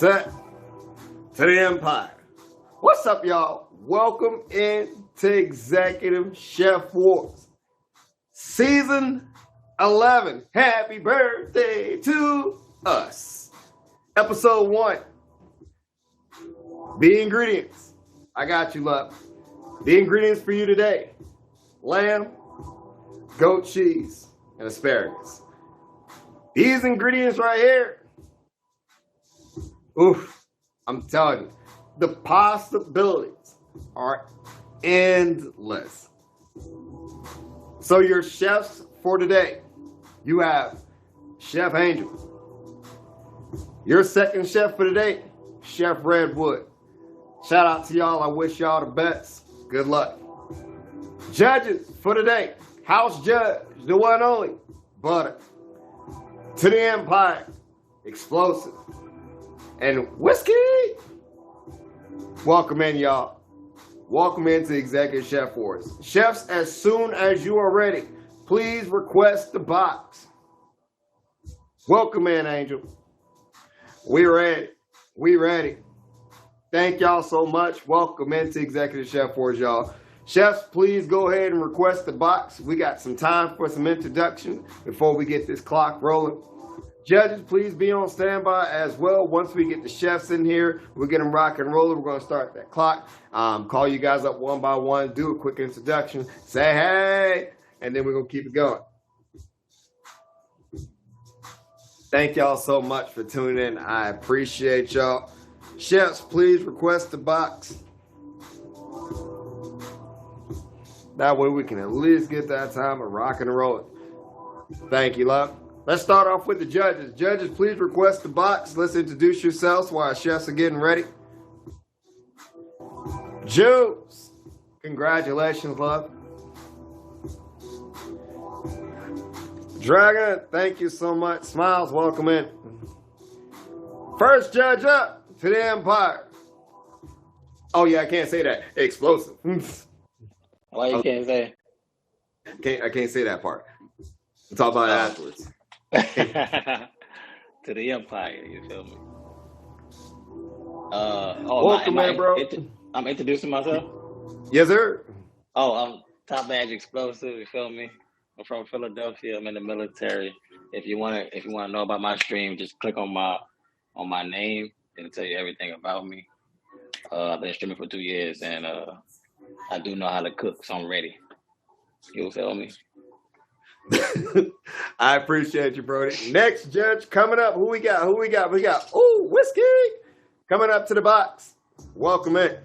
Set to the Empire. What's up, y'all? Welcome in to Executive Chef Wars, Season 11. Happy birthday to us. Episode 1. The ingredients. I got you, love. The ingredients for you today: lamb, goat cheese, and asparagus. These ingredients right here, oof, I'm telling you, the possibilities are endless. So your chefs for today, you have Chef Angel. Your second chef for today, Chef Redwood. Shout out to y'all. I wish y'all the best. Good luck. Judges for today, house judge, the one and only, Butter. To the Empire, Explosive. And Whiskey. Welcome in, y'all. Welcome into Executive Chef Wars. Chefs, as soon as you are ready, please request the box. Welcome in, Angel. We ready. We ready. Thank y'all so much. Welcome into Executive Chef Wars, y'all. Chefs, please go ahead and request the box. We got some time for some introduction before we get this clock rolling. Judges, please be on standby as well. Once we get the chefs in here, we'll get them rock and rolling. We're going to start that clock. Call you guys up one by one, do a quick introduction, say hey, and then we're going to keep it going. Thank y'all so much for tuning in. I appreciate y'all. Chefs, please request the box. That way we can at least get that time of rocking and rolling. Thank you, love. Let's start off with the judges. Judges, please request the box. Let's introduce yourselves while our chefs are getting ready. Juice, congratulations, love. Dragon, thank you so much. Smiles, welcome in. First judge up to the Empire. Oh yeah, I can't say that. Explosive. Why you can't say? I can't say that part. We'll talk about it afterwards. To the Empire, you feel me? Welcome, man, bro. I'm introducing myself. Yes, sir. Oh, I'm Top Badge Explosive. You feel me? I'm from Philadelphia. I'm in the military. If you wanna know about my stream, just click on my name. It'll tell you everything about me. I've been streaming for 2 years, and I do know how to cook, so I'm ready. You feel me? I appreciate you, Brody. Next judge coming up. Who we got? We got Whiskey coming up to the box. Welcome in.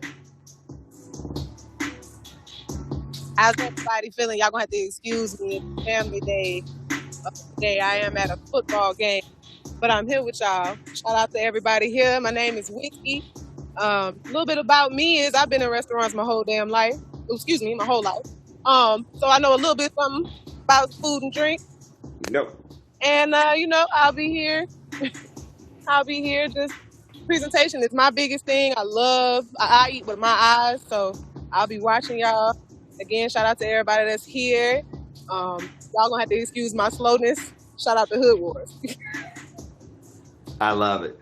How's everybody feeling? Y'all gonna have to excuse me. It's family day. Today I am at a football game, but I'm here with y'all. Shout out to everybody here. My name is Whiskey. A little bit about me is I've been in restaurants my whole damn life. My whole life. So I know a little bit something about food and drink. No. And I'll be here. Just presentation is my biggest thing. I eat with my eyes, so I'll be watching y'all. Again, shout out to everybody that's here. Y'all gonna have to excuse my slowness. Shout out to Hood Wars. I love it.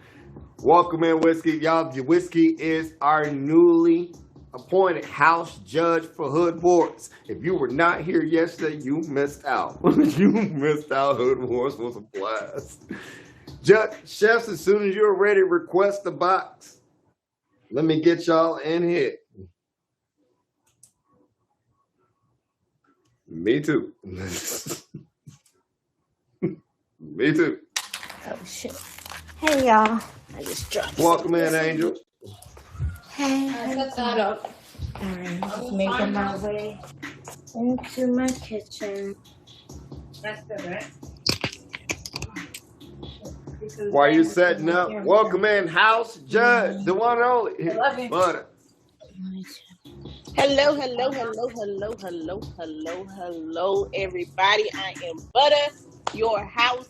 Welcome in, Whiskey. Y'all, Whiskey is our newly appointed house judge for Hood Wars. If you were not here yesterday, you missed out. You missed out. Hood Wars was a blast. Chefs, as soon as you're ready, request the box. Let me get y'all in here. Me too. Me too. Oh shit. Hey y'all. I just dropped. Welcome in, Angel. Hey. Alright, just making my way into my kitchen. That's good, right? While you're setting up, welcome in, house judge, the one and only, Butter. Hello, everybody. I am Butter, your house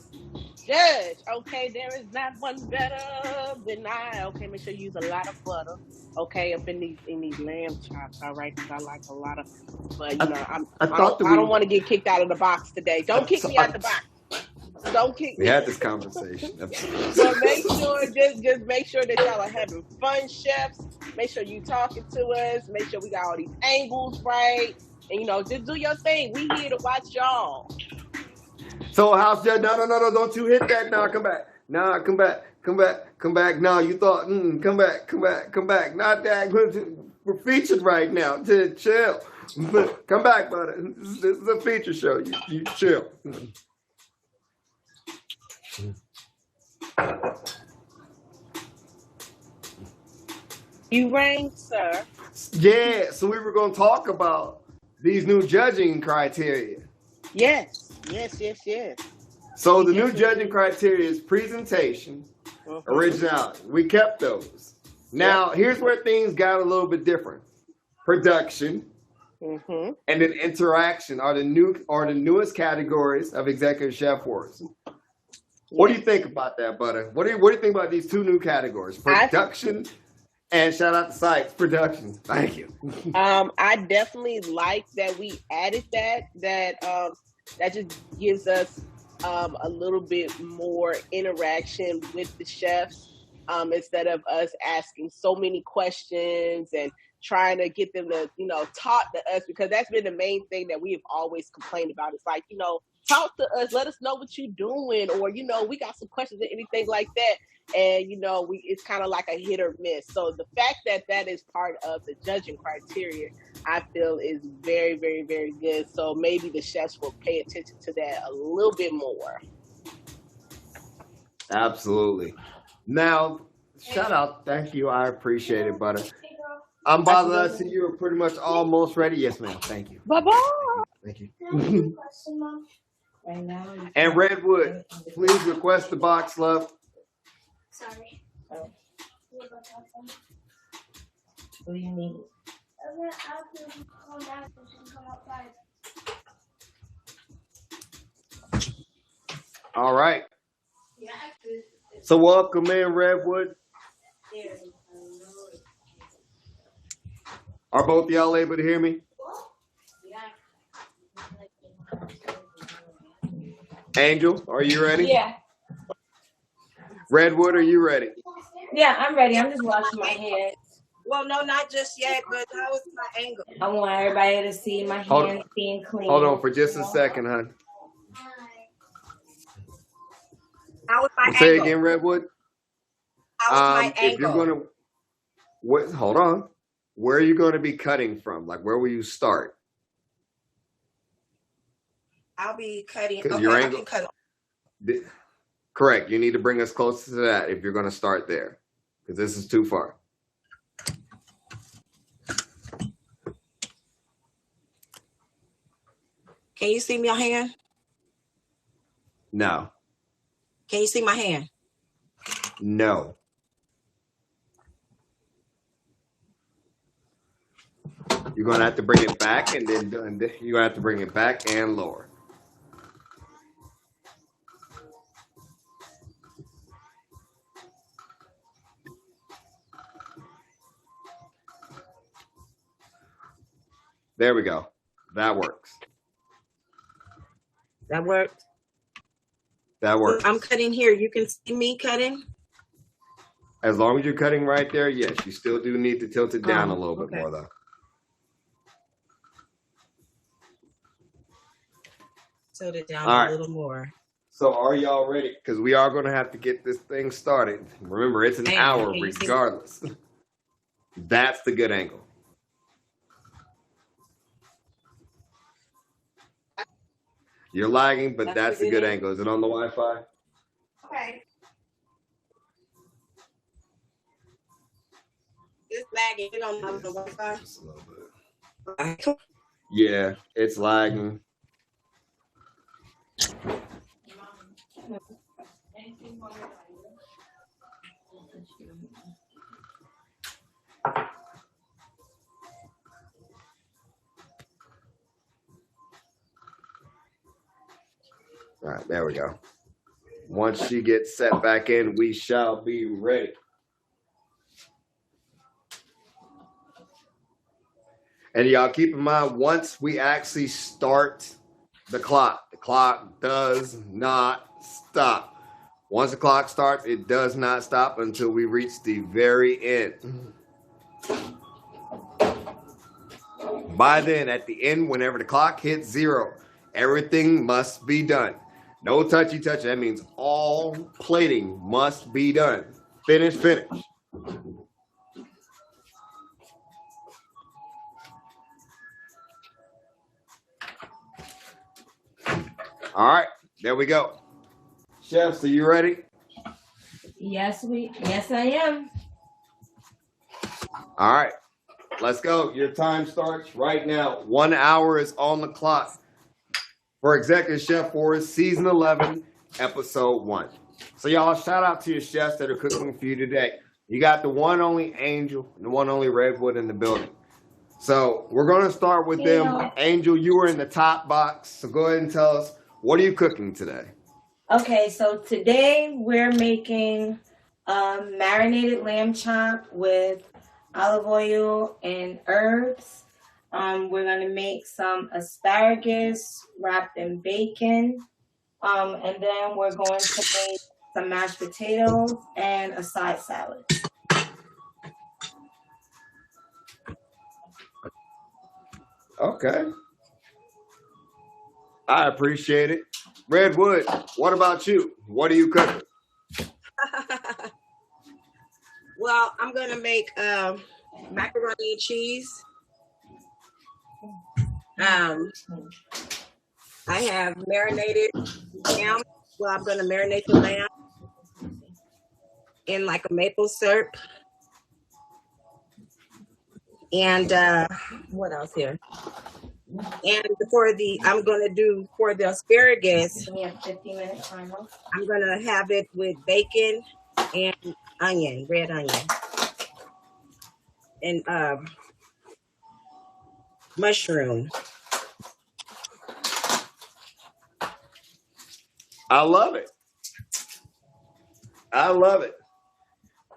judge. Okay, there is not one better than I. Okay, make sure you use a lot of butter. Okay, up in these lamb chops. All right, because I like a lot of. But I don't want to get kicked out of the box today. Don't kick me out the box. Don't kick We me. had this conversation. But make sure, just make sure that y'all are having fun, chefs. Make sure you talking to us. Make sure we got all these angles right. And just do your thing. We here to watch y'all. So house judge, no, don't you hit that. Nah, come back. Nah, come back. No, you thought, come back. Not that. We're featured right now. Chill. Come back, brother. This is a feature show. You chill. You rang, sir. Yeah, so we were going to talk about these new judging criteria. Yes. So the new judging criteria is presentation, originality. We kept those. Now, here's where things got a little bit different. Production and then interaction are the newest categories of Executive Chef Wars. What do you think about that, Butter? What do you think about these two new categories? Production and shout out to Sykes, production. Thank you. I definitely like that we added that. That just gives us a little bit more interaction with the chefs instead of us asking so many questions and trying to get them to, talk to us, because that's been the main thing that we have always complained about. It's like, talk to us, let us know what you're doing, or, we got some questions or anything like that. And, it's kind of like a hit or miss. So the fact that is part of the judging criteria, I feel is very, very, very good. So maybe the chefs will pay attention to that a little bit more. Absolutely. Now, shout out. Thank you. I appreciate it, Butter. I'm bothered. I see you are pretty much almost ready. Yes, ma'am. Thank you. Bye-bye. Thank you. And Redwood, please request the box, love. Sorry. What do you need? All right. So welcome in, Redwood. Are both y'all able to hear me? Angel, are you ready? Yeah. Redwood, are you ready? Yeah, I'm ready. I'm just washing my hands. Well, no, not just yet, but how is my angle? I want everybody to see my hands being clean. Hold on for just a second, hon. How is my Say angle? again, Redwood. How is my if you're angle? hold on. Where are you going to be cutting from? Like, where will you start? I'll be cutting. 'Cause Okay, your I angle- can cut. Correct. You need to bring us closer to that if you're going to start there, because this is too far. Can you see my hand? No. Can you see my hand? No. You're going to have to bring it back, and then you're going to have to bring it back and lower. There we go. That works. That worked. That works. I'm cutting here. You can see me cutting? As long as you're cutting right there, yes. You still do need to tilt it down a little bit more, though. Tilt it down All right. a little more. So are y'all ready? Because we are going to have to get this thing started. Remember, it's an hour regardless. That's the good angle. You're lagging, but that's the good angle. Is it on the Wi-Fi? Okay. It's lagging. You don't have the Wi-Fi? Just a little bit. Okay. Yeah, it's lagging. All right, there we go. Once she gets set back in, we shall be ready. And y'all keep in mind, once we actually start the clock does not stop. Once the clock starts, it does not stop until we reach the very end. By then, at the end, whenever the clock hits 0, everything must be done. No touchy. That means all plating must be done. Finish. All right, there we go. Chefs, are you ready? Yes, I am. All right, let's go. Your time starts right now. 1 hour is on the clock for Executive Chef Force Season 11, Episode 1. So y'all, shout out to your chefs that are cooking for you today. You got the one only Angel and the one only Redwood in the building. So we're going to start with them. Angel, you were in the top box, so go ahead and tell us, what are you cooking today? Okay, so today we're making marinated lamb chop with olive oil and herbs. We're going to make some asparagus wrapped in bacon. And then we're going to make some mashed potatoes and a side salad. Okay. I appreciate it. Redwood, what about you? What are you cooking? Well, I'm gonna make macaroni and cheese. I have marinated lamb. Well, I'm gonna marinate the lamb in like a maple syrup. And what else here? And I'm gonna do for the asparagus. We have 15-minute timer. I'm gonna have it with bacon and onion, red onion, and mushroom. I love it.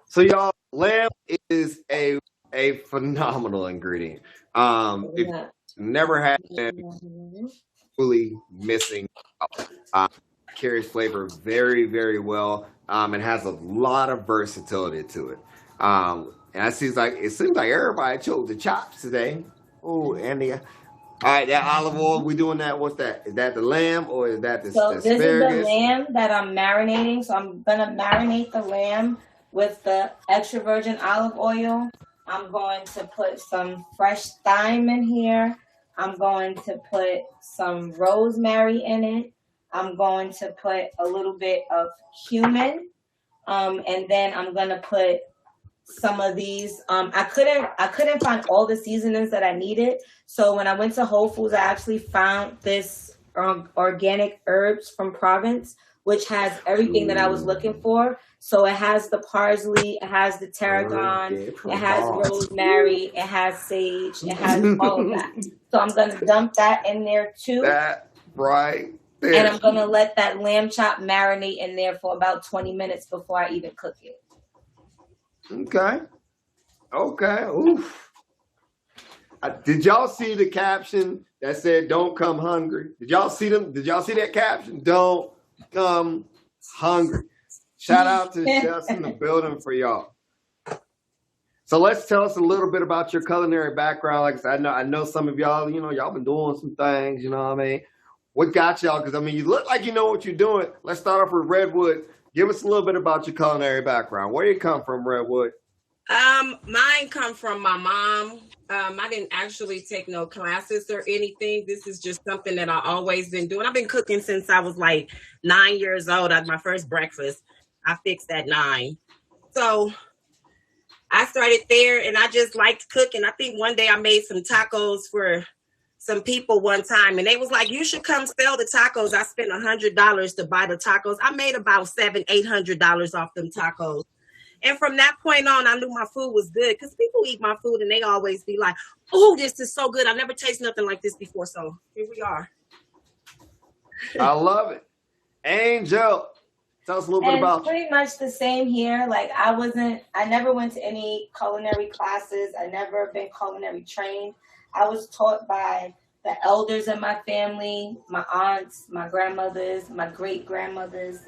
So y'all, lamb is a phenomenal ingredient. If you never had it, fully missing out. Carries flavor very, very well. It has a lot of versatility to it. And it seems like everybody chose the chops today. Oh, Andy. All right, that olive oil, we doing that. What's that? Is that the lamb or is that the asparagus? This is the lamb that I'm marinating. So I'm going to marinate the lamb with the extra virgin olive oil. I'm going to put some fresh thyme in here. I'm going to put some rosemary in it. I'm going to put a little bit of cumin. And then I'm going to put some of these. I couldn't find all the seasonings that I needed. So when I went to Whole Foods, I actually found this organic herbs from Provence, which has everything that I was looking for. So it has the parsley, it has the tarragon, it has rosemary, it has sage, it has all of that. So I'm going to dump that in there too. That right there. And I'm going to let that lamb chop marinate in there for about 20 minutes before I even cook it. Okay. Oof. Did y'all see the caption that said, "Don't come hungry"? Did y'all see them? Did y'all see that caption? Don't come hungry. Shout out to the chefs in the building for y'all. So let's tell us a little bit about your culinary background. Like I said, I know some of y'all, y'all been doing some things, you know what I mean? What got y'all? Because, you look like you know what you're doing. Let's start off with Redwood. Give us a little bit about your culinary background. Where you come from, Redwood? Mine come from my mom. I didn't actually take no classes or anything. This is just something that I always been doing. I've been cooking since I was like 9 years old. I had my first breakfast. I fixed at 9. So I started there and I just liked cooking. I think one day I made some tacos for some people one time and they was like, "You should come sell the tacos." I spent $100 to buy the tacos. I made about $700-800 off them tacos. And from that point on, I knew my food was good because people eat my food and they always be like, "Oh, this is so good. I never tasted nothing like this before." So here we are. I love it. Angel, tell us a little bit about pretty much the same here. Like I never went to any culinary classes. I never been culinary trained. I was taught by the elders in my family, my aunts, my grandmothers, my great grandmothers,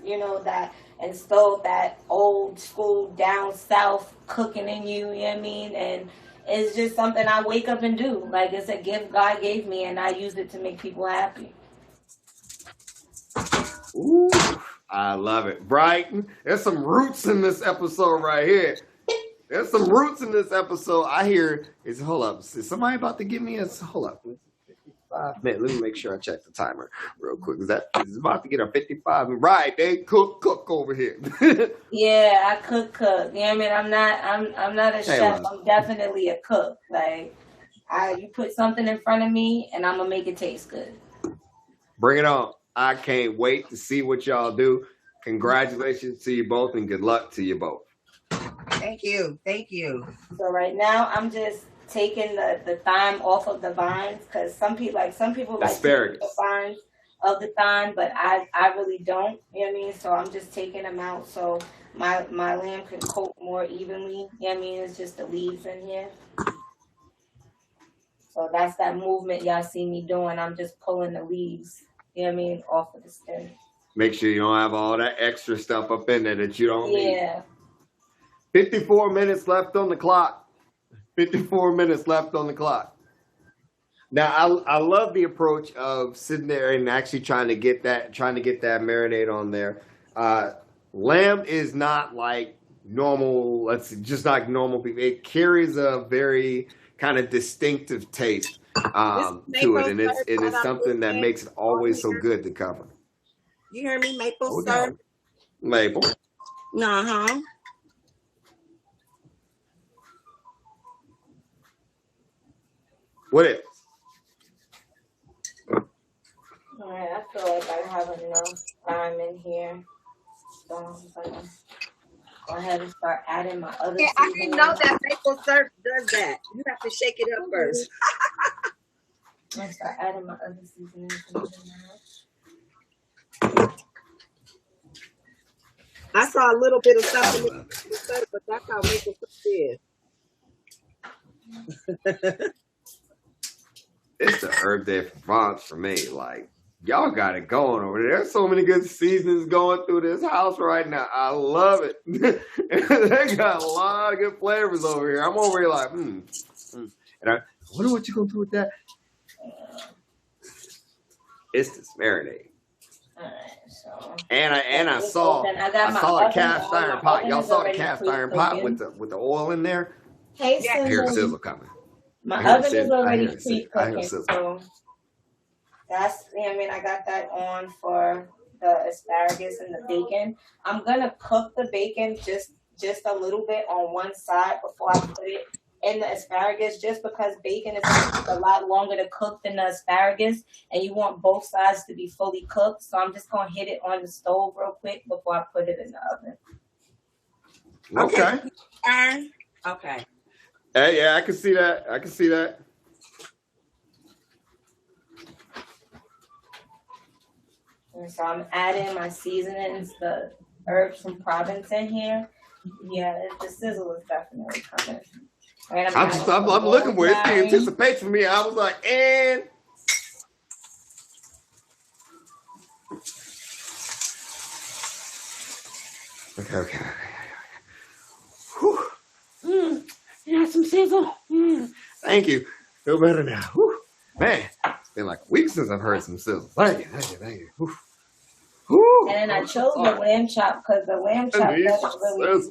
that instilled that old school down south cooking in you, you know what I mean? And it's just something I wake up and do. Like, it's a gift God gave me, and I use it to make people happy. Ooh, I love it. Brighton, there's some roots in this episode right here. There's some roots in this episode. I hear, hold up, is somebody about to give me hold up. 55 minutes. Let me make sure I check the timer real quick. Is about to get a 55? Right, they cook over here. Yeah, I cook. You know what I mean? I'm not a chef. I'm definitely a cook. Like, you put something in front of me, and I'm gonna make it taste good. Bring it on. I can't wait to see what y'all do. Congratulations to you both, and good luck to you both. Thank you. So right now, I'm just taking the thyme off of the vines, because some people like asparagus. The vines of the thyme, but I really don't. You know what I mean? So I'm just taking them out so my lamb can coat more evenly. You know what I mean? It's just the leaves in here. So that's that movement y'all see me doing. I'm just pulling the leaves, you know what I mean, off of the stem. Make sure you don't have all that extra stuff up in there that you don't need. Yeah. 54 minutes left on the clock. 54 minutes left on the clock. Now, I love the approach of sitting there and actually trying to get that marinade on there. Lamb is not like normal, just like normal people. It carries a very kind of distinctive taste to it, and it's something that makes it always so good to cover. You hear me? Maple syrup. Maple. Uh-huh. What is? All right, I feel like I have enough thyme in here. So I'm gonna go ahead and start adding my other seasonings. I didn't know that maple syrup does that. You have to shake it up first. I'm gonna start adding my other seasonings in now. I saw a little bit of something in maple syrup, but that's how maple syrup is. It's the herb de Provence for me. Like, y'all got it going over there. There's so many good seasonings going through this house right now. I love it. They got a lot of good flavors over here. I'm over here like, And I wonder what you're going to do with that. It's this marinade. Alright, so. And I saw a cast iron pot. Y'all saw the cast iron pot with the oil in there. Hey, I hear a sizzle coming. My oven is already pre-cooking, so that's, I got that on for the asparagus and the bacon. I'm gonna cook the bacon just a little bit on one side before I put it in the asparagus, just because bacon is a lot longer to cook than the asparagus, and you want both sides to be fully cooked. So I'm just gonna hit it on the stove real quick before I put it in the oven. Okay. Okay. Hey, yeah, I can see that. And so I'm adding my seasonings, the herbs from Provence in here. Yeah, the sizzle is definitely coming. Right, I'm looking for it. It's the anticipation for me. I was like, and okay. Whew. Yeah, some sizzle. Thank you. Feel better now. Whew. Man, it's been like weeks since I've heard some sizzle. Thank you. Whew. And then I chose the lamb chop because the lamb chop doesn't really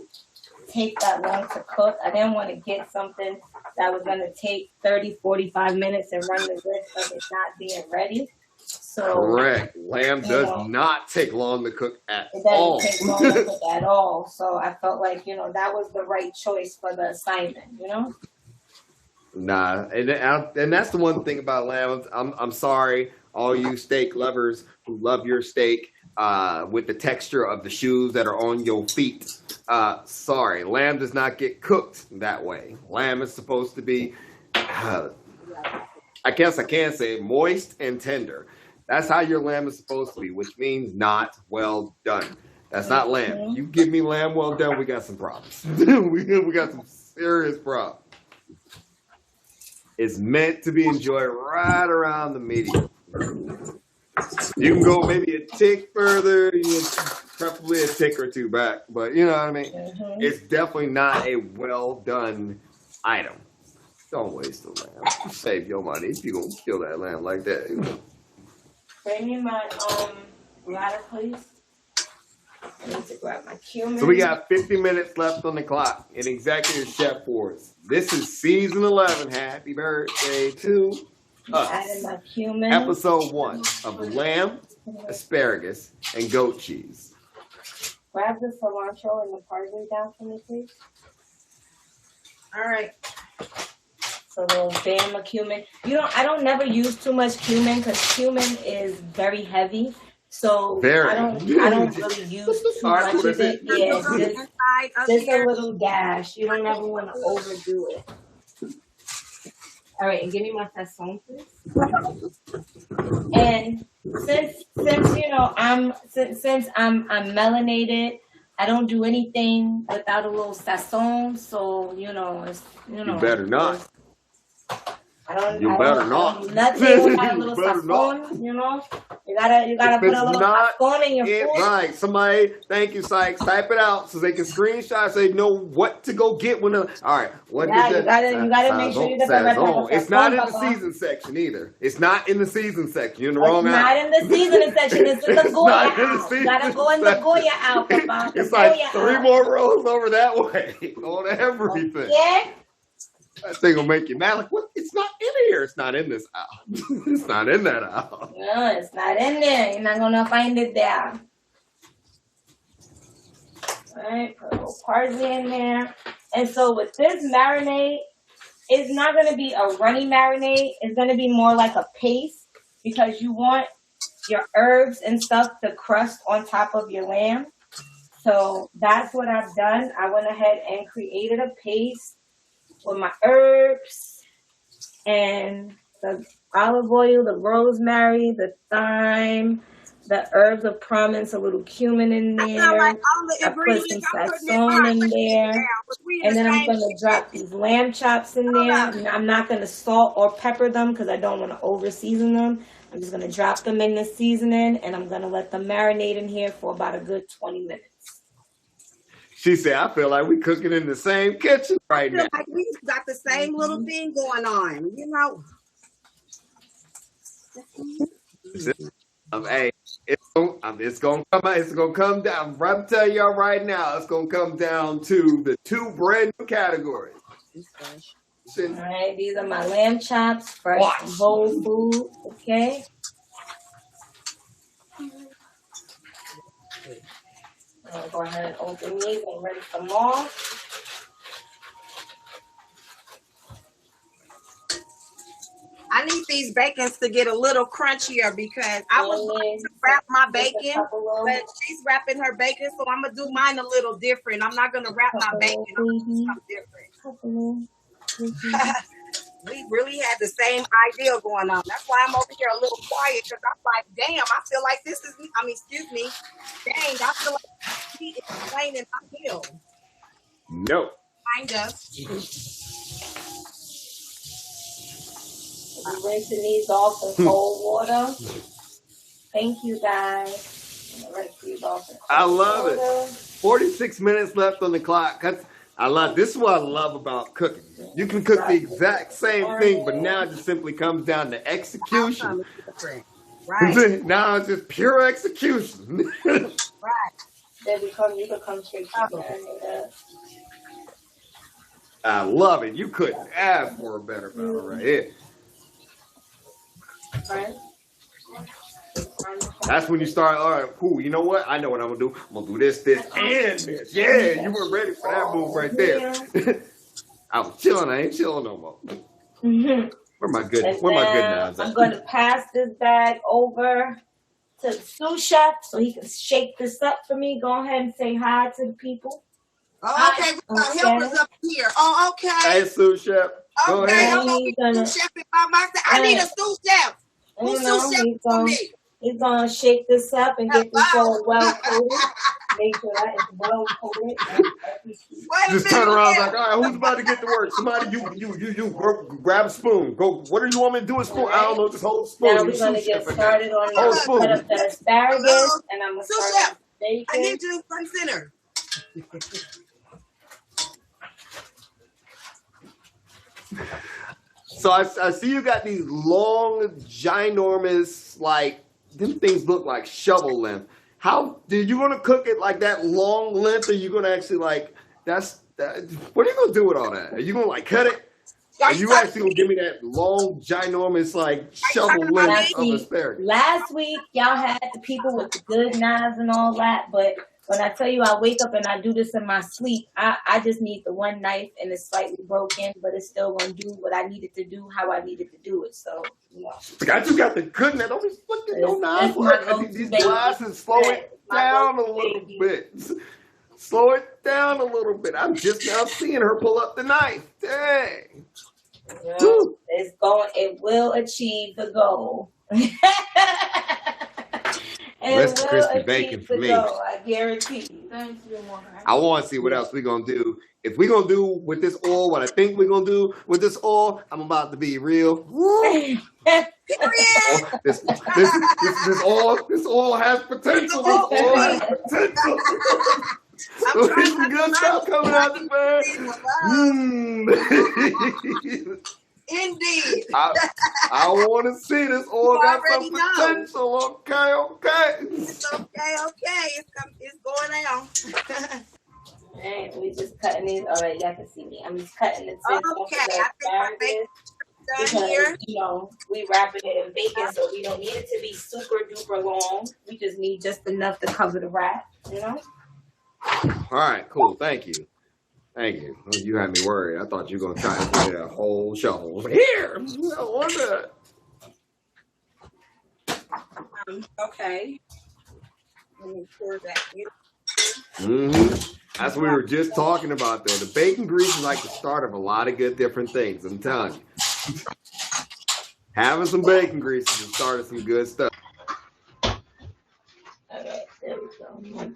take that long to cook. I didn't want to get something that was going to take 30, 45 minutes and run the risk of it not being ready. So, correct. Lamb does not take long to cook at all. It doesn't take long to cook at all. So I felt like, that was the right choice for the assignment, Nah, and that's the one thing about lamb. I'm sorry, all you steak lovers who love your steak with the texture of the shoes that are on your feet. Sorry, lamb does not get cooked that way. Lamb is supposed to be, I guess I can say, moist and tender. That's how your lamb is supposed to be, which means not well done. That's not lamb. You give me lamb well done, we got some problems. we got some serious problems. is meant to be enjoyed right around the medium. You can go maybe a tick further, preferably a tick or two back, but you know what I mean? It's definitely not a well done item. Don't waste the lamb. Save your money if you're going to kill that lamb like that. Bring me my ladder, please. I need to grab my cumin. So we got 50 minutes left on the clock in Executive Chef Force. This is season 11. Happy birthday to us. Adding my cumin. Episode 1 of lamb, asparagus, and goat cheese. Grab the cilantro and the parsley down for me, please. All right. So a little bam of cumin. I don't never use too much cumin because cumin is very heavy. So I don't really use too much of it. Yeah, just a little dash. You don't ever want to overdo it. All right, and give me my sazon, please. And since I'm melanated, I don't do anything without a little sazon. So you better not. You better not. Nothing without a little sazon, You gotta put a little sazon in your food. Right. Somebody, thank you, Sykes. Type it out so they can screenshot so they know what to go get when all right. You gotta make sure you get the red pepper. It's not in the season section either. It's not in the season section. You're in the wrong aisle. It's not in the seasoning section. It's in the Goya aisle. You gotta go in the Goya aisle, Papa. It's like 3 more rows over that way on everything. Yeah. That thing will make you mad. Like, what? It's not in here. It's not in this aisle. It's not in that aisle. No, it's not in there. You're not gonna find it there. All right, put a little parsley in there. And so with this marinade, it's not gonna be a runny marinade. It's gonna be more like a paste because you want your herbs and stuff to crust on top of your lamb. So that's what I've done. I went ahead and created a paste with my herbs and the olive oil, the rosemary, the thyme, the herbs of prominence, a little cumin in there. I put some sazon in there. And then I'm going to drop these lamb chops in there. I'm not going to salt or pepper them because I don't want to over season them. I'm just going to drop them in the seasoning and I'm going to let them marinate in here for about a good 20 minutes. She said, I feel like we cooking in the same kitchen right now. Like we got the same little thing going on, Hey, it's gonna come out. It's gonna come down. I'm telling y'all right now, it's gonna come down to the 2 brand new categories. All right, these are my lamb chops, fresh from Whole Foods. Okay. I'm going to go ahead and open these and rinse them off. I need these bacons to get a little crunchier because I was going to wrap my bacon, but she's wrapping her bacon, so I'm going to do mine a little different. I'm not going to wrap my bacon. I'm going to do something different. We really had the same idea going on. That's why I'm over here a little quiet because I'm like, damn, I feel like this is, excuse me. Dang, I feel like he is playing in my hill. No. Kind of. I'm rinsing these off in cold water. Thank you, guys. I'm going to rinse these off in cold water. I love it. 46 minutes left on the clock. This is what I love about cooking. You can cook the exact same thing, but now it just simply comes down to execution. Right. Now it's just pure execution. Right. Then you can come straight to that. I love it. You couldn't ask for a better battle right here. Right. That's when you start, all right, cool, you know what? I know what I'm going to do. I'm going to do this, and this. Yeah, you were ready for that move right there. I was chilling. I ain't chilling no more. Where my good knives at? I'm going to pass this bag over to the sous chef so he can shake this up for me. Go ahead and say hi to the people. Oh, okay, we got helpers up here. Oh, okay. Hey, sous chef. Go ahead. I'm going to be sous chef by myself. I need a sous chef. Who's sous chef for me? We're gonna shake this up and get this all well coated. Make sure that it's well coated. Just turn around like, all right, who's about to get to work? Somebody, you grab a spoon. Go. What do you want me to do with a spoon? I don't know. Just hold a spoon. Now we're gonna get started on the cut up the asparagus, and I'm gonna start with bacon. I need you front center. So I see you got these long, ginormous, like, them things look like shovel length. How did you want to cook it like that long length, or you gonna actually like what are you gonna do with all that? Are you gonna like cut it? Are you actually gonna give me that long, ginormous, like shovel length of asparagus? Last week y'all had the people with the good knives and all that, but when I tell you I wake up and I do this in my sleep, I just need the one knife and it's slightly broken, but it's still gonna do what I needed to do, how I needed to do it. So I just got the good knife. Don't be looking no knife. These glasses, slow it down a little bit. Slow it down a little bit. I'm just now seeing her pull up the knife. Dang. Well, it will achieve the goal. That's crispy bacon for me. I guarantee you. I want to see what else we're going to do. If we're going to do with this oil what I think we're going to do with this oil, I'm about to be real. This oil has potential. This oil has potential. So here's some good stuff coming out the bag. Indeed. I want to see this oil got some potential. Okay. It's okay. It's going down. Alright, we just cutting these. Alright, y'all can see me. I'm just cutting the tips off Okay, the I think my asparagus bacon's done here. because, we wrapping it in bacon, so we don't need it to be super duper long. We just need just enough to cover the wrap, All right, cool. Thank you. You had me worried. I thought you were going to try and get a whole shovel. Here! I want that. Okay. Let me pour that in. That's what we were just talking about, though. The bacon grease is like the start of a lot of good different things. I'm telling you. Having some bacon grease is the start of some good stuff. Okay, there we go.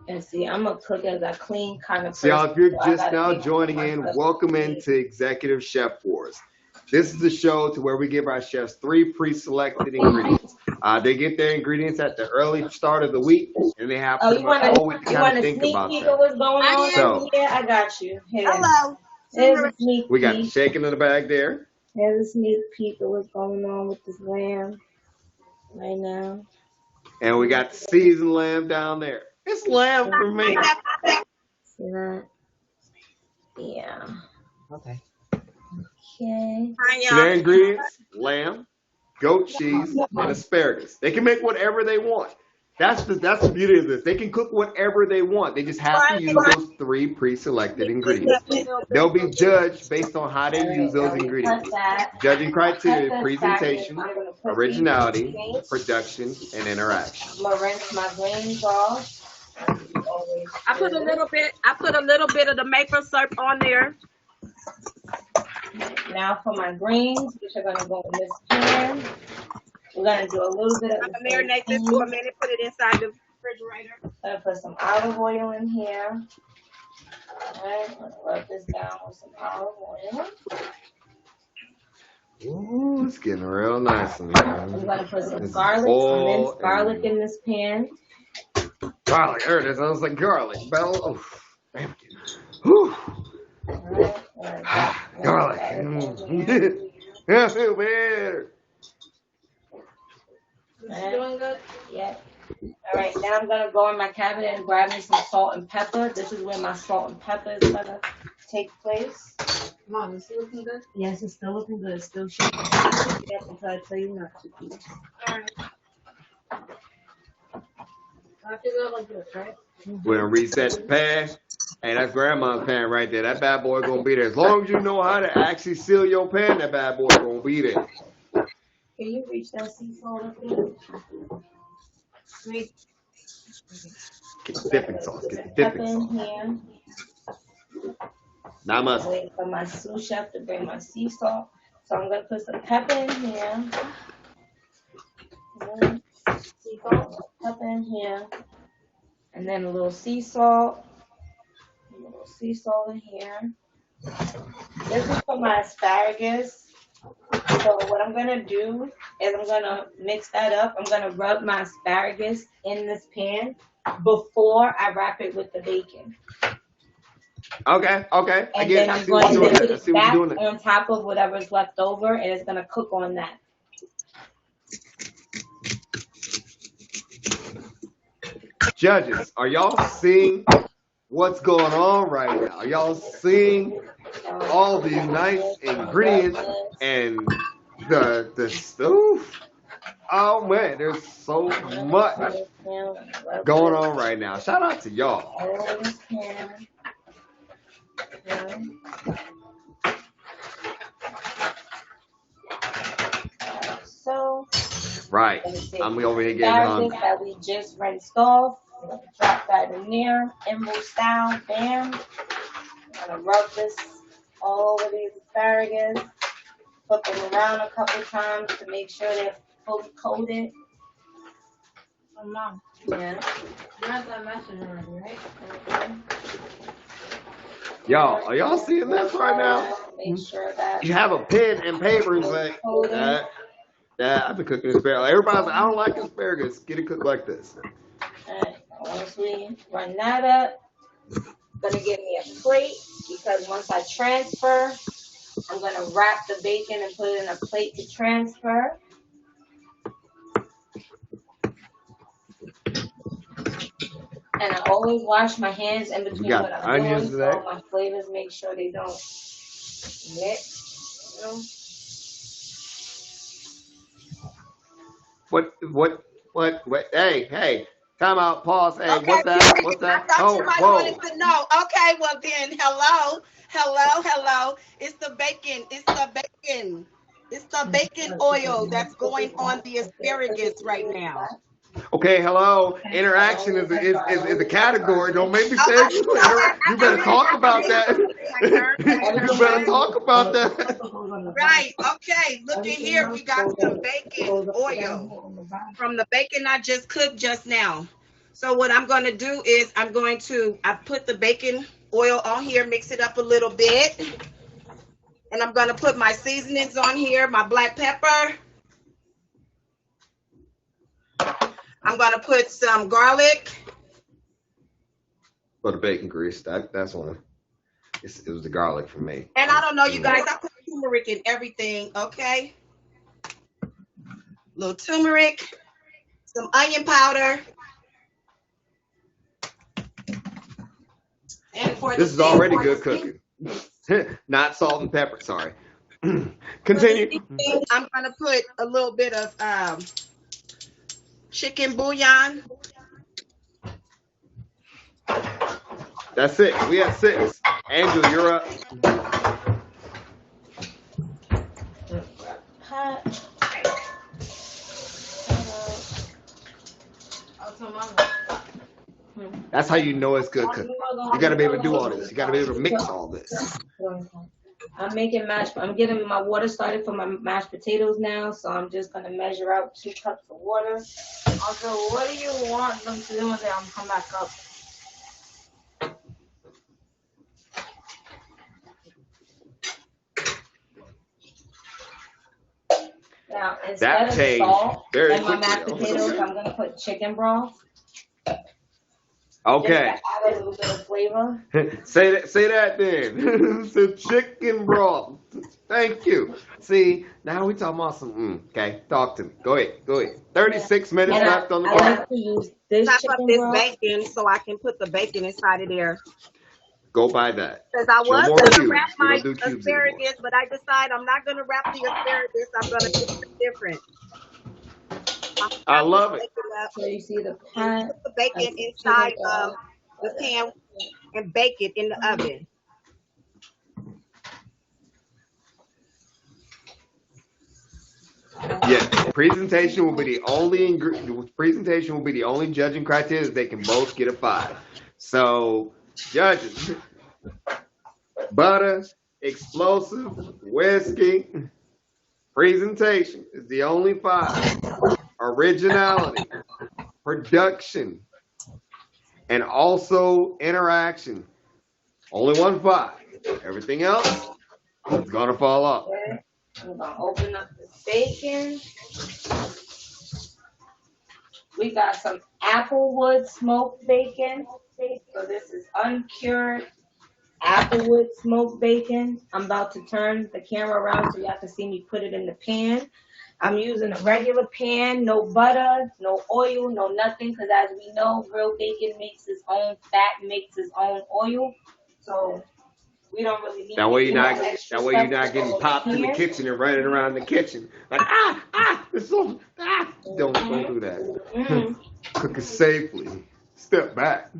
And see, I'm a cook as a clean kind of person. See, y'all, if you're just now joining in, welcome into Executive Chef Wars. This is the show to where we give our chefs 3 pre-selected ingredients. They get their ingredients at the early start of the week, and they have pretty much all week to kind of think about that. What's going on? So, yeah, I got you. Here. Hello. There's a sneak we got peek. the shaking in the bag there. There's a sneak peek of what's going on with this lamb right now. And we got the seasoned lamb down there. It's lamb for me. See that? Yeah. Okay. Okay. So their ingredients, lamb, goat cheese, and asparagus. They can make whatever they want. That's the beauty of this. They can cook whatever they want. They just have to use those 3 pre-selected ingredients. They'll be judged based on how they use those ingredients. Judging criteria: presentation, originality, production, and interaction. I'm gonna rinse my greens off. I put a little bit of the maple syrup on there. Now for my greens, which are gonna go in this pan. We're gonna do a little bit of. I'm gonna marinate this for a minute. Put it inside the refrigerator. Gonna put some olive oil in here. Alright, I'm gonna rub this down with some olive oil. Ooh, it's getting real nice in here. I'm gonna put some garlic, some minced garlic in this pan. Garlic, there it is. I was like garlic. Bell. Oh, thank you. Whew. Garlic. Yeah, I feel better. Doing good? Yeah. All right, now I'm gonna go in my cabinet and grab me some salt and pepper. This is where my salt and pepper is gonna take place. Mom, is it looking good? Yes, it's still looking good. It's still shaking. Shake it up until I tell you not to. All right. I feel it like this, right? We're gonna reset the pan. Hey, that's grandma's pan right there. That bad boy gonna be there. As long as you know how to actually seal your pan, that bad boy gonna be there. Can you reach that sea salt up there? Sweet. Get the dipping sauce. Get the dipping sauce. Here. Not much. Wait for my sous chef to bring my sea salt. So I'm gonna put some pepper in here. Sea salt, pepper in here, and then a little sea salt. A little sea salt in here. This is for my asparagus. So what I'm gonna do is I'm gonna mix that up. I'm gonna rub my asparagus in this pan before I wrap it with the bacon. Okay. I And get then it. I I'm see what going you're to doing. put I it see what back you're doing. on top of whatever's left over, and it's gonna cook on that. Judges, are y'all seeing what's going on right now? Are y'all seeing all these nice ingredients and the stuff? Oh man, there's so much going on right now. Shout out to y'all. So Right. I'm over here getting asparagus hungry. that we just rinsed off. Drop that in there, emerald style, bam. I'm gonna rub this all over these asparagus. Put them around a couple times to make sure they're fully coated. Oh, Mom, Yeah. you have that message already, right? Y'all, are y'all seeing this right now? Make sure that You have a pen and paper and say, I've been cooking asparagus. Everybody's like, I don't like asparagus. Get it cooked like this. Alright, once we run that up, I'm gonna get me a plate because once I transfer, I'm gonna wrap the bacon and put it in a plate to transfer. And I always wash my hands in between got what I'm onions doing, today. so my flavors make sure they don't mix. You know? What? Hey, time out, pause. Hey, Okay, what's that? period. What's I that? thought Oh, you might whoa. wanted to know. Okay, well then, hello. It's the bacon. It's the bacon oil that's going on the asparagus right now. Okay, hello. Interaction is a category. Don't make me say it. You better talk about that. You better talk about that. Right. Okay. Look at here. We got some bacon oil from the bacon I just cooked just now. So what I'm going to do is I put the bacon oil on here, mix it up a little bit. And I'm going to put my seasonings on here, my black pepper. I'm going to put some garlic. For the bacon grease, that's one. It was the garlic for me. And I don't know, you guys, I put turmeric in everything, okay? Little turmeric, some onion powder. And for This is already good cooking. Not salt and pepper, sorry. Continue. I'm going to put a little bit of chicken bouillon. That's it. We have 6. Angela, you're up. That's how you know it's good cooking. You got to be able to do all this. You got to be able to mix all this. I'm getting my water started for my mashed potatoes now, so I'm just gonna measure out 2 cups of water. Also, what do you want them to do with it? I'm come back up. Now, instead of salt in my mashed potatoes, I'm gonna put chicken broth. Okay. Just to add a little bit of flavor. Say that then. So chicken broth. Thank you. See, now we talking about some. Okay, talk to me. Go ahead. 36 minutes And left on the I clock. like to use this Top up chicken this broth. bacon so I can put the bacon inside of there. Go by that. Because I Show was more going to cubes. wrap We my don't do cubes asparagus, anymore. but I decided I'm not going to wrap the asparagus. I'm going to do something different. I love it. So you see the pan. Put the bacon inside of the pan and bake it in the oven. Yeah, presentation will be the only judging criteria that they can both get a 5. So, judges, butter, explosive, whiskey, presentation is the only 5. All originality, production, and also interaction. Only one pot. Everything else is gonna fall off. Okay. I'm gonna open up this bacon. We got some applewood smoked bacon. So this is uncured applewood smoked bacon. I'm about to turn the camera around so y'all can see me put it in the pan. I'm using a regular pan, no butter, no oil, no nothing, because as we know, real bacon makes its own fat, makes its own oil. So we don't really need That way you're not stuff getting over popped in the here. kitchen and running around the kitchen. Like, it's so, Don't do that. Mhm. Cook it safely. Step back.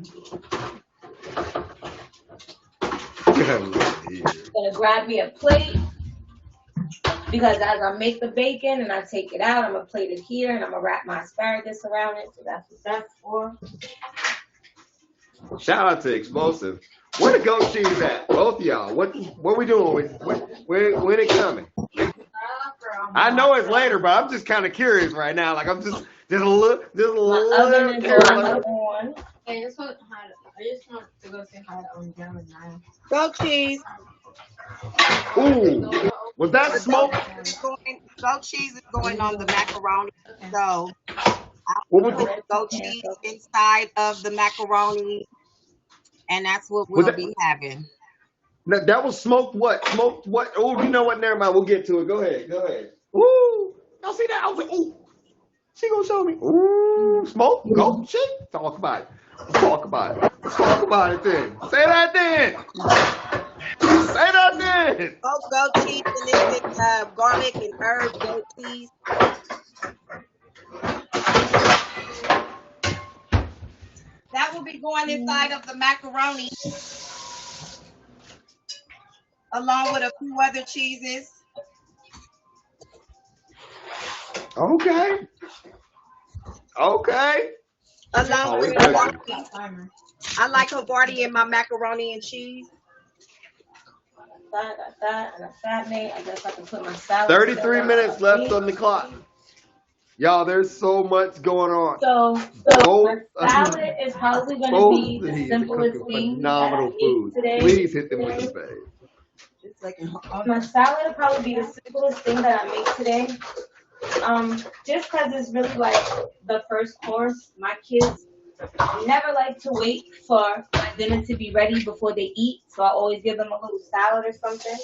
Get out of here. Gonna grab me a plate because as I make the bacon and I take it out, I'm gonna plate it here and I'm gonna wrap my asparagus around it. So that's what that's for. Shout out to Explosive. Where the goat cheese at? Both of y'all. What we doing? When it coming? I know it's later, but I'm just kind of curious right now. Like I'm just a little My oven is curious. on. I just want to go say hi to Jam and Naya. Goat cheese. Ooh, was that smoke? Goat cheese is going on the macaroni. So What was put goat cheese inside of the macaroni, and that's what Was we'll that- be having. That was smoked what? Smoked what? Oh, you know what? Never mind. We'll get to it. Go ahead. Ooh, y'all see that? I was like, ooh, she gonna show me. Ooh, smoke, goat cheese. Talk about it. Talk about it then. Say that then. Oh, goat cheese and this is garlic and herb goat cheese. That will be going inside of the macaroni, along with a few other cheeses. Okay. Along with Always Havarti. I like Havarti in my macaroni and cheese. Got that, and a fat mate. I guess I can put my salad. 33 minutes left on the clock. Y'all, there's so much going on. So Both my salad is probably going to both be of the these are simplest cooking thing phenomenal that I ate food. today. Please hit them with the fave. My salad will probably be the simplest thing that I make today. Just because it's really like the first course. My kids never like to wait for my dinner to be ready before they eat, so I always give them a little salad or something.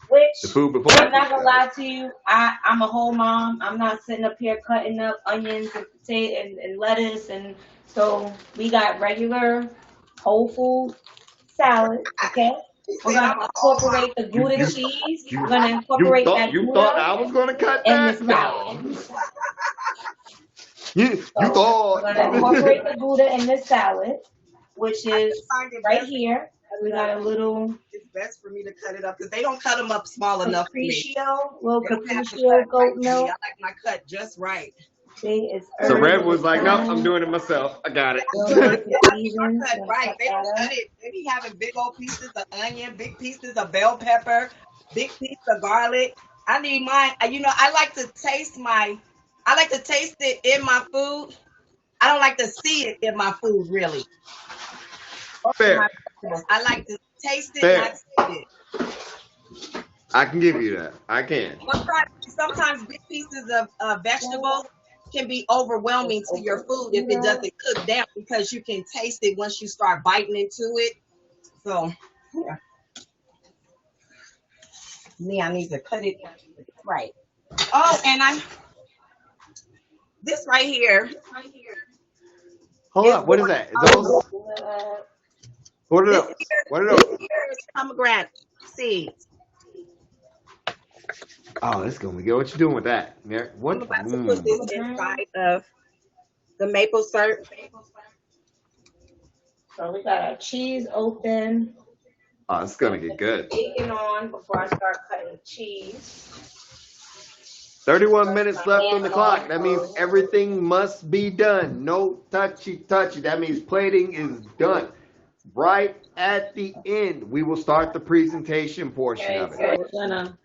Which The food before. I'm not gonna lie to you, I'm a whole mom. I'm not sitting up here cutting up onions and potato and lettuce, and so we got regular whole food salad. Okay. We're gonna incorporate the Gouda cheese. We're gonna incorporate that You thought I Gouda was gonna cut in that? the salad. You thought. We're gonna incorporate the Gouda in this salad, which is Find it right best- here. We got a little It's best for me to cut it up because they don't cut them up small enough for me. capriccio, little They don't have to capriccio cut goat right for me. milk. I like my cut just right. See, it's So herb Red was and like, no, thyme, I'm doing it myself. I got it. little bit of I season, cut gonna right. cut They don't that cut up. it. They be having big old pieces of onion, big pieces of bell pepper, big piece of garlic. I need mine. I like to taste it in my food. I don't like to see it in my food, really. Fair. I like to taste it, Fair. not see it. I can give you that. I can. Sometimes big pieces of vegetables can be overwhelming to your food if it doesn't cook down because you can taste it once you start biting into it. So, yeah. Me, I need to cut it right. Oh, and this right here. Hold up. What is that? Is those? What are This those? here, What are this those? here is pomegranate seeds. Oh, that's gonna be good. What you doing with that? Yeah. What? I'm about to put this inside of the maple syrup. So we got our cheese open, Oh, it's gonna get good. bacon on before I start cutting the cheese. 31 minutes left on the clock. That means everything must be done. No touchy. That means plating is done. Right at the end, we will start the presentation portion Okay, of so it. we're gonna.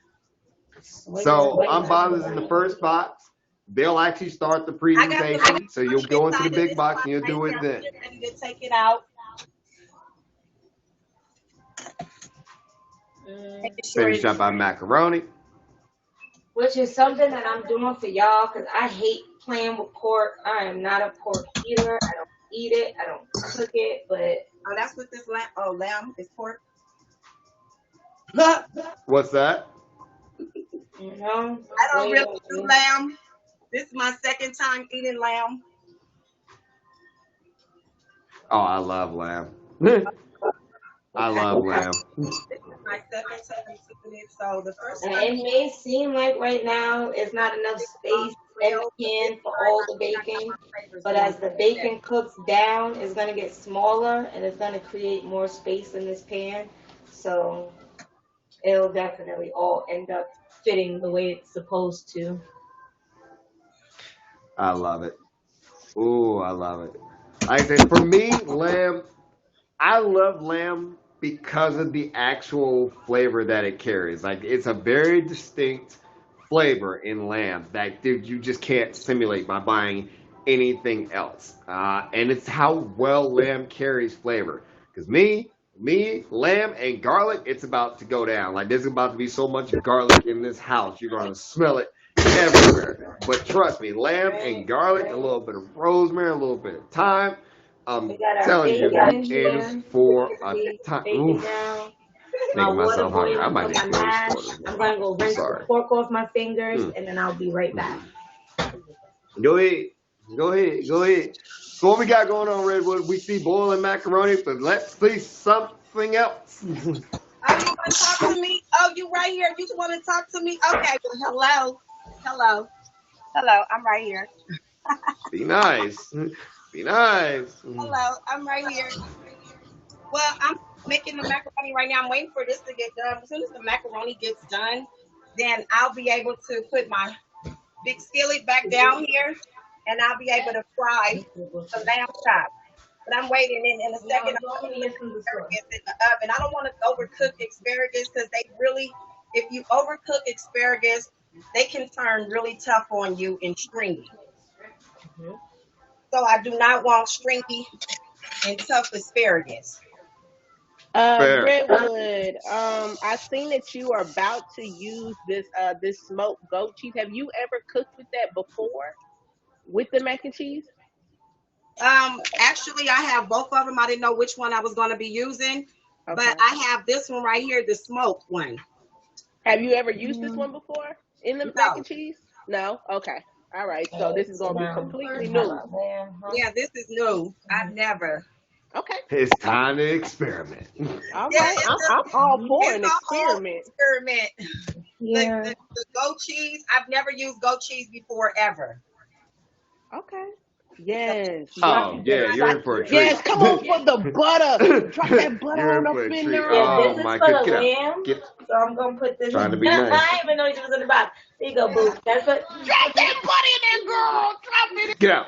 So I'm bothering in the first box. they'll actually start the I got the presentation. So you'll go into the inside of big this box box and you'll right do here. it I'm then. getting ready to take it out. Making sure Finish up our macaroni. Which is something that I'm doing for y'all because I hate playing with pork. I am not a pork eater. I don't eat it. I don't cook it. But oh, that's what this lamb. Oh, lamb is pork. What's that? you know, I don't really wait do on lamb. This is my second time eating lamb. Oh, I love lamb. I love lamb. This is my second time eating it. So the first And time it may seem like right now it's not enough space in the pan for all the bacon, but as the bacon cooks down, it's going to get smaller and it's going to create more space in this pan. So it'll definitely all end up fitting the way it's supposed to. I love it. Ooh, I love it. Like I said, for me, lamb, I love lamb because of the actual flavor that it carries. Like it's a very distinct flavor in lamb that dude you just can't simulate by buying anything else. And it's how well lamb carries flavor. Because lamb and garlic, it's about to go down. Like there's about to be so much garlic in this house, you're gonna smell it everywhere. But trust me, lamb and garlic, a little bit of rosemary, a little bit of thyme. I'm We got our telling you, bacon it here. is for a time. Bacon down. My Making water myself hungry. I boiling might for need my to close mash. quarters. I'm going to go rinse the Sorry. pork off my fingers, and then I'll be right back. Go ahead. Go ahead. Go ahead. So what we got going on, Redwood? We see boiling macaroni, but let's see something else. oh, you want to talk to me? Oh, you right here. You want to talk to me? Okay. Well, hello. I'm right here. Be nice. Be nice. Hello, I'm right here. Well, I'm making the macaroni right now. I'm waiting for this to get done. As soon as the macaroni gets done, then I'll be able to put my big skillet back down here, and I'll be able to fry the lamb chop. But I'm waiting in a second. I'm putting the asparagus in the oven. I don't want to overcook asparagus because they really, if you overcook asparagus, they can turn really tough on you and stringy. So I do not want stringy and tough asparagus. Fair. Redwood, I seen that you are about to use this smoked goat cheese. Have you ever cooked with that before? With the mac and cheese? Actually, I have both of them. I didn't know which one I was going to be using, Okay. but I have this one right here, the smoked one. Have you ever used this one before in the mac and cheese? No? Okay. All right. So this is going to be completely new. Yeah, this is new. I've never. Okay. It's time to experiment. All Yeah, right. I'm all for an it's a whole experiment. experiment. Yeah. The goat cheese, I've never used goat cheese before ever. Okay. Yes. Oh, yeah, you're in for a treat. Yes, come on for the butter. Drop that butter You're on in up for a in treat. there. Yeah, Oh, this is my for God. the Get lamb. out. Get, So I'm going to put this Trying to be nice. I didn't even know you was in the box. There you go, boo. That's what. Drop that butter in there, girl. Drop it. get out.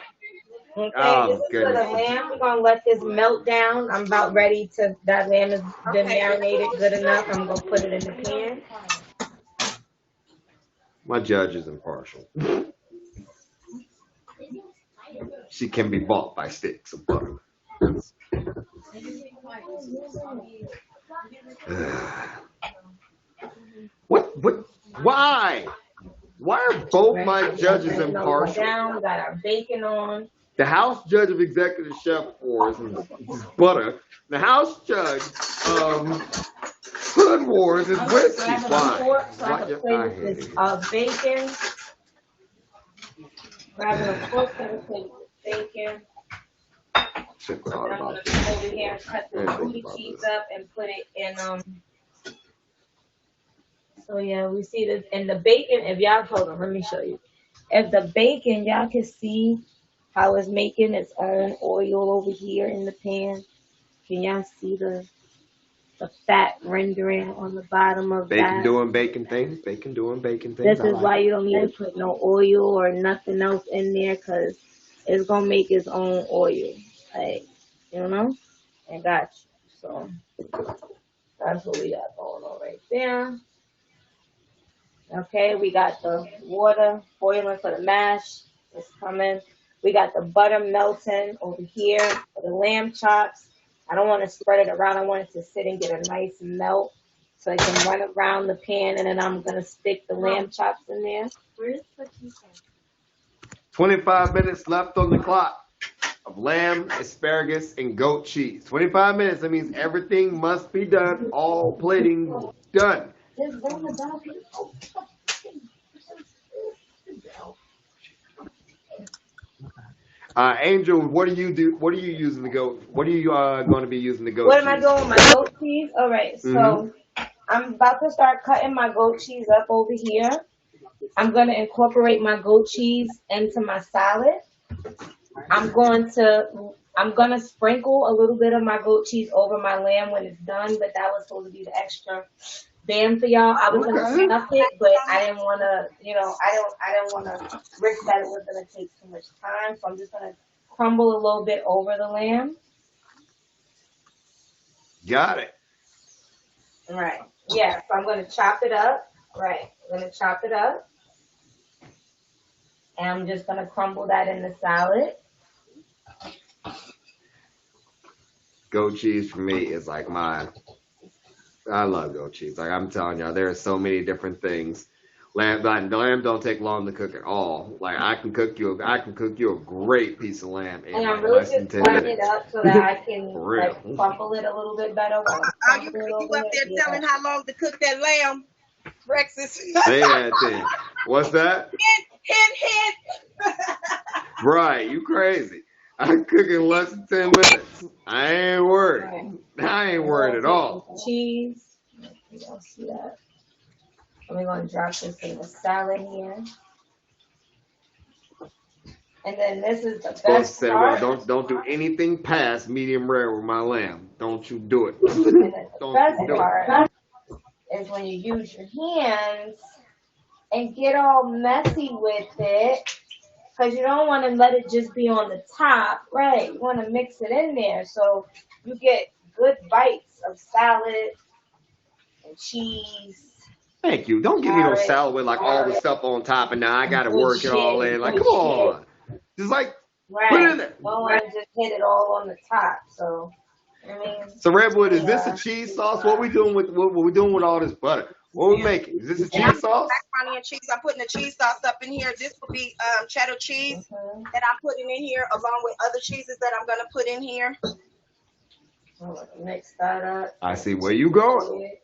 Okay, Oh, this is for goodness. the lamb. We're going to let this melt down. I'm about ready to, that lamb has been marinated good enough. I'm going to put it in the pan. My judge is impartial. She can be bought by sticks of butter. What? Why? Why are both my judges impartial? Down, got our bacon on. The House Judge of Executive Chef Wars is butter. The House Judge of Food Wars is whiskey. Why? Pork, so I can plate this bacon. Grabbing a fork so I can plate this bacon. Check I'm out gonna about come over here and cut the And think booty about cheese this. up and put it in So yeah, we see this, and the bacon. If y'all hold on, let me show you. If the bacon, y'all can see how it's making its own oil over here in the pan. Can y'all see the fat rendering on the bottom of Bacon that? doing bacon things. Bacon doing bacon things. This I is like why it. you don't need to put no oil or nothing else in there, because it's gonna make its own oil, like, you know. And got you. So that's what we got going on right there. Okay, we got the water boiling for the mash. It's coming. We got the butter melting over here for the lamb chops. I don't want to spread it around. I want it to sit and get a nice melt so it can run around the pan, and then I'm going to stick the lamb chops in there. Where's the chicken? 25 minutes left on the clock of lamb, asparagus, and goat cheese. 25 minutes. That means everything must be done. All plating done. Just bring the dog. Angel, what do you do? What are you using the goat? What are you going to be using the goat What cheese? am I doing with my goat cheese? All right, so I'm about to start cutting my goat cheese up over here. I'm going to incorporate my goat cheese into my salad. I'm going to sprinkle a little bit of my goat cheese over my lamb when it's done, but that was supposed to be the extra bam for y'all. I was gonna stuff it, but I didn't want to, I didn't want to risk that it was gonna take too much time. So I'm just gonna crumble a little bit over the lamb. Got it. Right. Yeah. So I'm gonna chop it up. Right. I'm gonna chop it up, and I'm just gonna crumble that in the salad. Goat cheese for me is like I love goat cheese. Like I'm telling y'all, there are so many different things. Lamb don't take long to cook at all. Like I can cook you a great piece of lamb in And I'm like really less than just 10 cutting minutes. it up so that I can For real. like crumble it a little bit better. Are you up there telling how long to cook that lamb, Rexus? Say that thing. What's that? Hint. Right, you crazy. I can cook in less than 10 minutes. I ain't worried. I ain't worried at all. Cheese. You don't see that. And we're going to drop this in the salad here. And then this is the best Say, part. well, don't do anything past medium rare with my lamb. Don't you do it. And then the Don't best you do it. part is when you use your hands and get all messy with it, because you don't want to let it just be on the top, right? You want to mix it in there so you get good bites of salad and cheese. Thank you. Don't give me no salad with like all the stuff on top and now I gotta work it all in. Like, come on. Just like put it in there. Don't want to just hit it all on the top. So, I mean. So Redwood, is this a cheese sauce? What we doing with all this butter? What are we making? Is this a cheese sauce? Macaroni and cheese. I'm putting the cheese sauce up in here. This will be cheddar cheese that I'm putting in here, along with other cheeses that I'm gonna put in here. Mix that up. I see where you going.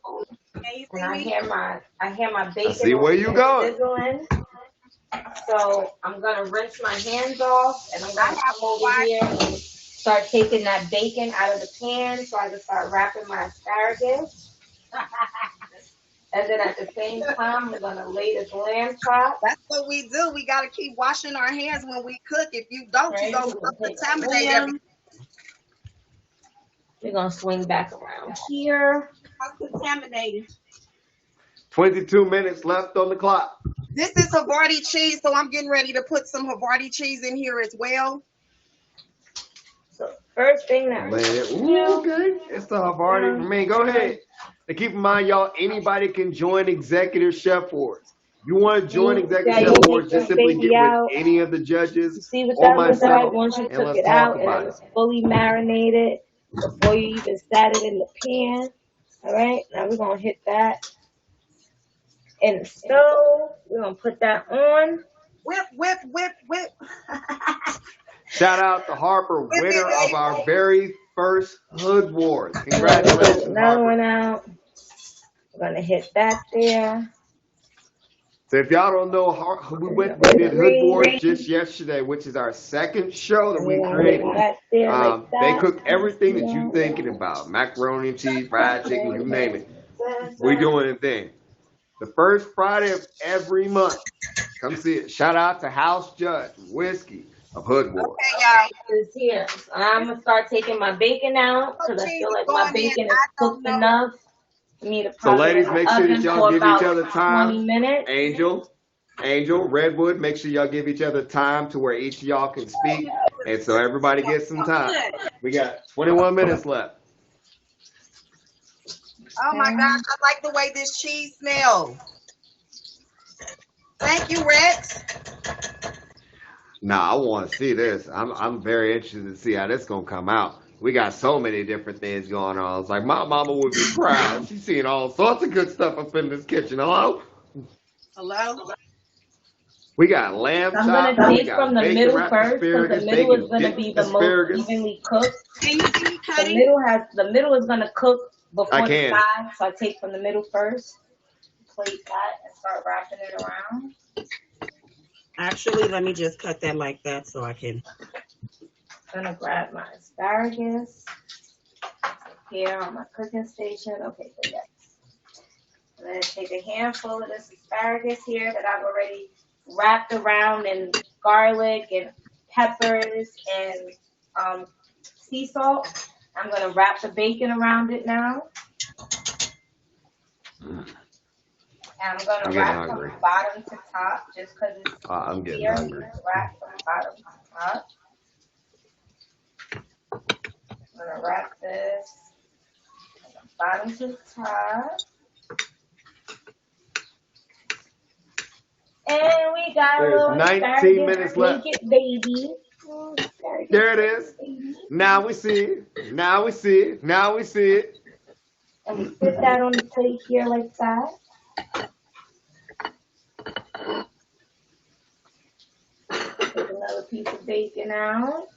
And I hear my bacon. I see where you going. Sizzling. So I'm gonna rinse my hands off, and I'm gonna come over here and start taking that bacon out of the pan, so I can start wrapping my asparagus. And then at the same time, we're gonna lay this lamb chop. That's what we do. We gotta keep washing our hands when we cook. If you don't, you're gonna contaminate everything. We're gonna swing back around here. Contaminated. 22 minutes left on the clock. This is Havarti cheese, so I'm getting ready to put some Havarti cheese in here as well. So first thing that okay, it's the Havarti for me. Go ahead. And keep in mind, y'all, anybody can join Executive Chef Wars. You want to join Executive Chef Wars, just simply get with any of the judges or myself, once you and took let's it talk out and about it it. was fully marinated before you even sat it in the pan. All right, now we're gonna hit that in the stove. We're gonna put that on. Whip. Shout out to Harper, winner of our very first Hood Wars. Congratulations, Another Harper. one out. We're gonna hit that there. So if y'all don't know, we did Hood Wars just yesterday, which is our second show that we created. They cook everything that you're thinking about. Macaroni and cheese, fried chicken, you name it. We doing a thing. The first Friday of every month. Come see it. Shout out to House Judge Whiskey of Hood Wars. Okay, y'all. Is here. So I'm gonna start taking my bacon out because I feel like my bacon is cooked enough for me to So pop ladies, it in make the sure oven that y'all for give about each other 20 time. minutes. Angel, Redwood, make sure y'all give each other time to where each of y'all can speak. And so everybody gets some time. We got 21 minutes left. Oh my gosh, I like the way this cheese smells. Thank you, Rex. Nah, I want to see this. I'm very interested to see how this gonna come out. We got so many different things going on. It's like my mama would be proud. She's seeing all sorts of good stuff up in this kitchen. Hello? Hello? We got lamb I'm gonna chops. We take from got the bacon middle wrapped first because the asparagus, middle is bacon gonna dipped be the most asparagus. evenly cooked. Can you see me, The Cuddy? middle is gonna cook I before the can. side, so I take from the middle first, plate that, and start wrapping it around. Actually, let me just cut that like that so I can. I'm gonna grab my asparagus here on my cooking station. Okay, so yes. I'm gonna take a handful of this asparagus here that I've already wrapped around in garlic and peppers and sea salt. I'm gonna wrap the bacon around it now. And I'm I'm gonna getting wrap from hungry. bottom to top just because it's I'm getting easier hungry. to wrap from bottom to top. I'm gonna wrap this from bottom to top. And we got a There's little 19 asparagus minutes left. blanket baby. Little asparagus There it blanket is. baby. Now we see it. Now we see it. Now we see it. And we put that on the plate here like that. Take another piece of bacon out.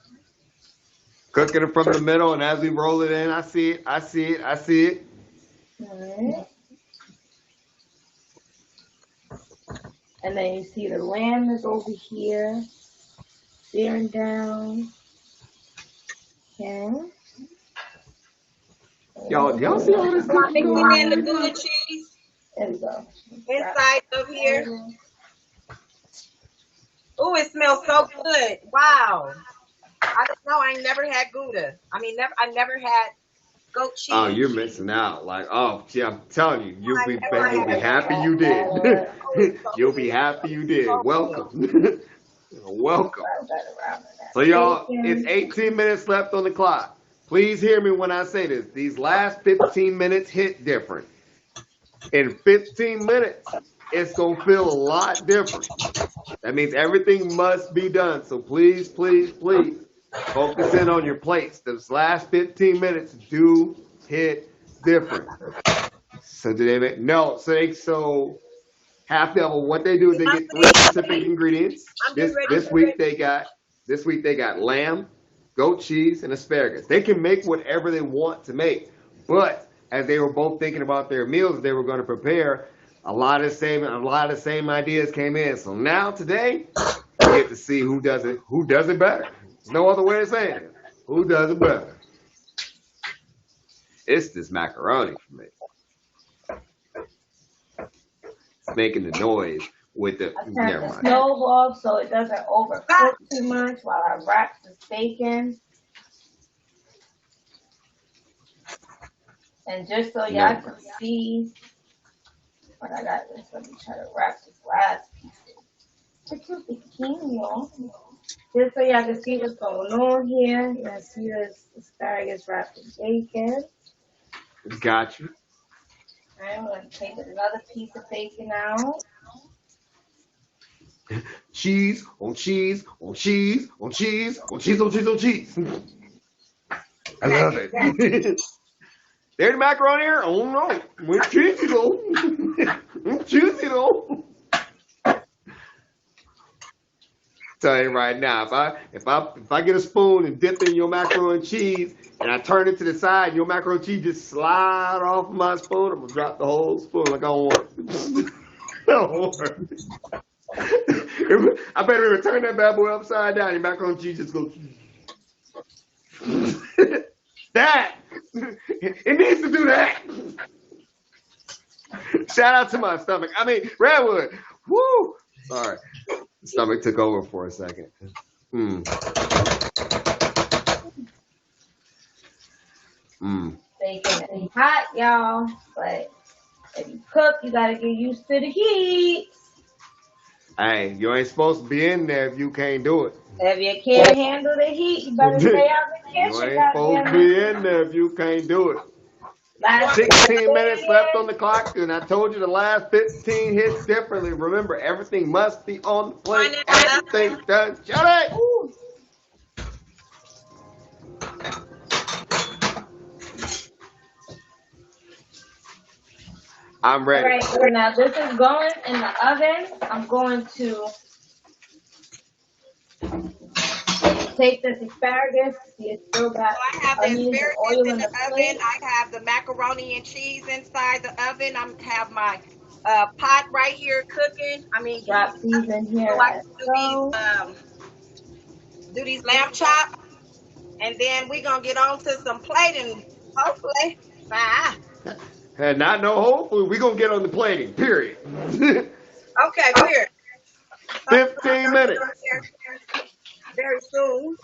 Cooking it from the middle, and as we roll it in, I see it. I see it. I see it. Alright. And then you see the lamb is over here, bearing down. Okay. Y'all see all this I'm cooking mixing going in the on? Gouda cheese There we go. inside of here. Oh, it smells so good. Wow. I don't know. I ain't never had Gouda. I never had goat cheese. Oh, you're missing out. Like, oh, gee, I'm telling you, you'll be never you'll be had happy you did. You'll be happy you did. Welcome. Welcome. So y'all, it's 18 minutes left on the clock. Please hear me when I say this. These last 15 minutes hit different. In 15 minutes, it's going to feel a lot different. That means everything must be done. So please, please, please focus in on your plates. Those last 15 minutes do hit different. So do they make no? So half level. What they do is they get 3 specific ingredients. This week they got lamb, goat cheese, and asparagus. They can make whatever they want to make, but as they were both thinking about their meals they were going to prepare, a lot of the same ideas came in. So now today, we get to see who does it better. There's no other way of saying it. Who does it better? It's this macaroni for me. It's making the noise with the. I turn Never the mind. stove off so it doesn't overcook too much while I wrap this bacon. And just so y'all can see what I got this, let me try to wrap this last piece. It's a bikini, y'all. Just so y'all can see what's going on here. You can see this asparagus wrapped in bacon. Got you. I'm going to take another piece of bacon out. Cheese on cheese on cheese on cheese on cheese on cheese on cheese. I love it. There's macaroni here. Oh no, we're cheesy though. It's juicy though. Tell you right now, if I get a spoon and dip in your macaroni and cheese and I turn it to the side, your macaroni and cheese just slide off of my spoon, I'm gonna drop the whole spoon like I don't want it. I don't want it. I better even turn that bad boy upside down. Your macaroni and cheese just goes. That it needs to do that. Shout out to my stomach. I mean, Redwood. Woo! Sorry, the stomach took over for a second. Bacon is hot, y'all. But if you cook, you gotta get used to the heat. Hey, you ain't supposed to be in there if you can't do it. If you can't handle the heat, you better stay out the kitchen. You ain't supposed to be in there if you can't do it. Last 16 minutes left on the clock, and I told you the last 15 hits differently. Remember, everything must be on the plate. Everything done. Shut it! I'm All ready. right, so now this is going in the oven. I'm going to take this asparagus. You still got So I have the onions and asparagus oil in in the the plate. oven. I have the macaroni and cheese inside the oven. I have my pot right here cooking. I mean, Drop these in here so I as can well. do these lamb chops, and then we're gonna get on to some plating. Hopefully, bye. And not no hopefully we're gonna get on the plating, period. Okay, here. 15 minutes. Very soon.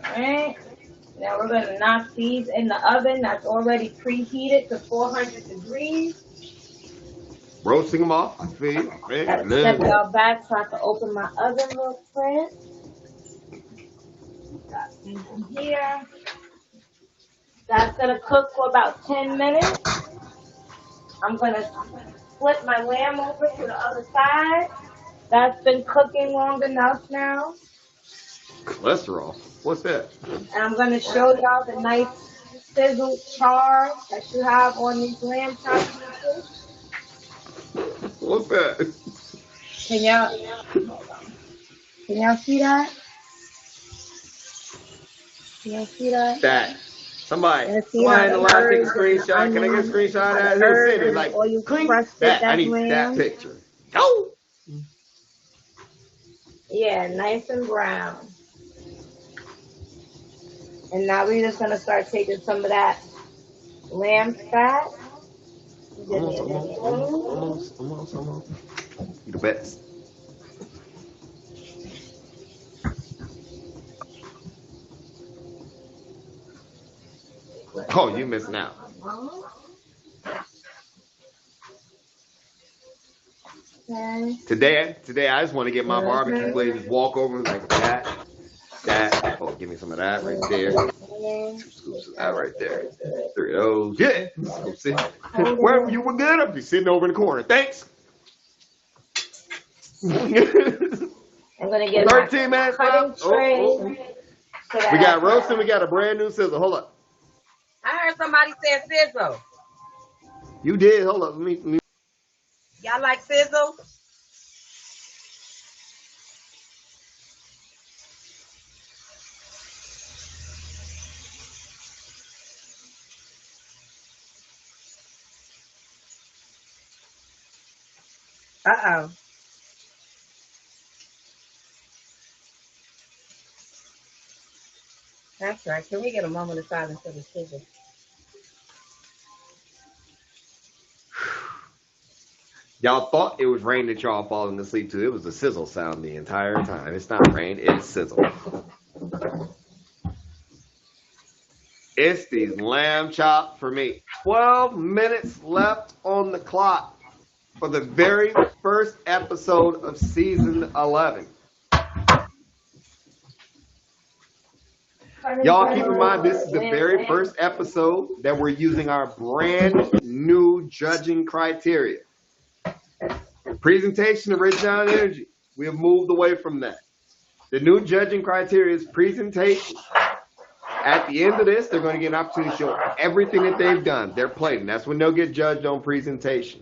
Alright. Now we're gonna knock these in the oven that's already preheated to 400 degrees. Roasting them off. I feel. Gotta step y'all back so I can open my oven real quick. Got these in here. That's gonna cook for about 10 minutes. I'm gonna flip my lamb over to the other side. That's been cooking long enough now. Cholesterol. What's that? And I'm gonna show y'all the nice sizzle char that you have on these lamb chops. What's that? Can y'all see that? Can y'all see that? That. Somebody Yeah, see in how the the line take a herbs and the screenshot. Can I get a onions, screenshot how of that? the He'll herbs send it and like, the oil clink. crusted That. I that need that lamb. picture. Go. Yeah, nice and brown. And now we're just gonna start taking some of that lamb fat. Almost. You the best. Oh, you missing out. Okay. Today, I just want to get my barbecue blade, just walk over and like that. Oh, give me some of that right there. 2 scoops of that right there. 3 of those. Yeah. Where you were good, I'll be sitting over in the corner. Thanks. I'm gonna get 13 minutes left. Oh. We got roasting. We got a brand new sizzle. Hold up. I heard somebody say sizzle. You did. Hold up. Let me. Y'all like sizzle? Uh-oh. That's right. Can we get a moment of silence for the sizzle? Y'all thought it was rain that y'all falling asleep to. It was a sizzle sound the entire time. It's not rain. It's sizzle. It's these lamb chops for me. 12 minutes left on the clock for the very first episode of season 11. Y'all keep in mind, this is the very first episode that we're using our brand new judging criteria. Presentation, originality, energy. We have moved away from that. The new judging criteria is presentation. At the end of this, they're going to get an opportunity to show everything that they've done. They're plating. That's when they'll get judged on presentation.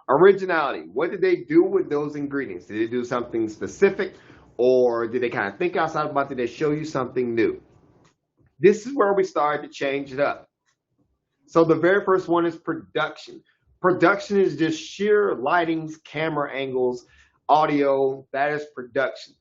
Originality. What did they do with those ingredients? Did they do something specific, or did they kind of think outside the box? Did they show you something new? This is where we started to change it up. So the very first one is production. Production is just sheer lightings, camera angles, audio. That is production.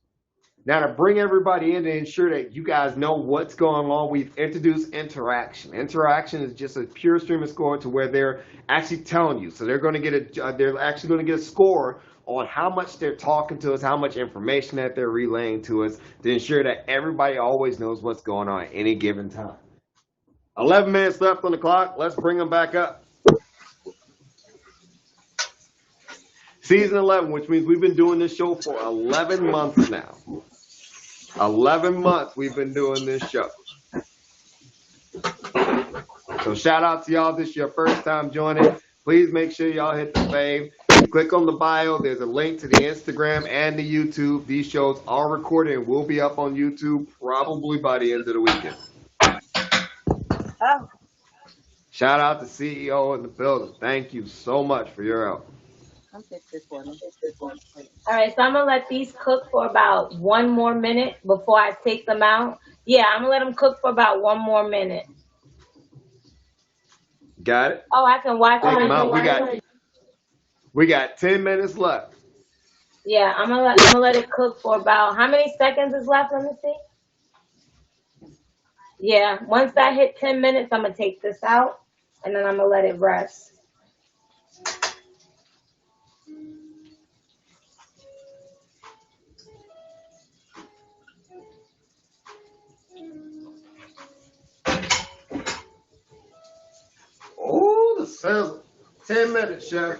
Now, to bring everybody in to ensure that you guys know what's going on, we've introduced interaction. Interaction is just a pure stream of score to where they're actually telling you. So they're going to get they're actually going to get a score on how much they're talking to us, how much information that they're relaying to us, to ensure that everybody always knows what's going on at any given time. 11 minutes left on the clock. Let's bring them back up. Season 11, which means we've been doing this show for 11 months now. 11 months we've been doing this show. So shout out to y'all. This is your first time joining. Please make sure y'all hit the fave. Click on the bio. There's a link to the Instagram and the YouTube. These shows are recorded and will be up on YouTube probably by the end of the weekend. Oh. Shout out to CEO in the building. Thank you so much for your help. I'll fix this one. All right, so I'm gonna let these cook for about 1 more minute before I take them out. Yeah, I'm gonna let them cook for about 1 more minute. Got it? Oh, I can watch Take them them. out. We got 10 minutes left. Yeah, I'm gonna let it cook for about, how many seconds is left? Let me see. Yeah, once that hit 10 minutes, I'm gonna take this out and then I'm gonna let it rest. Oh, the sizzle. 10 minutes, chef.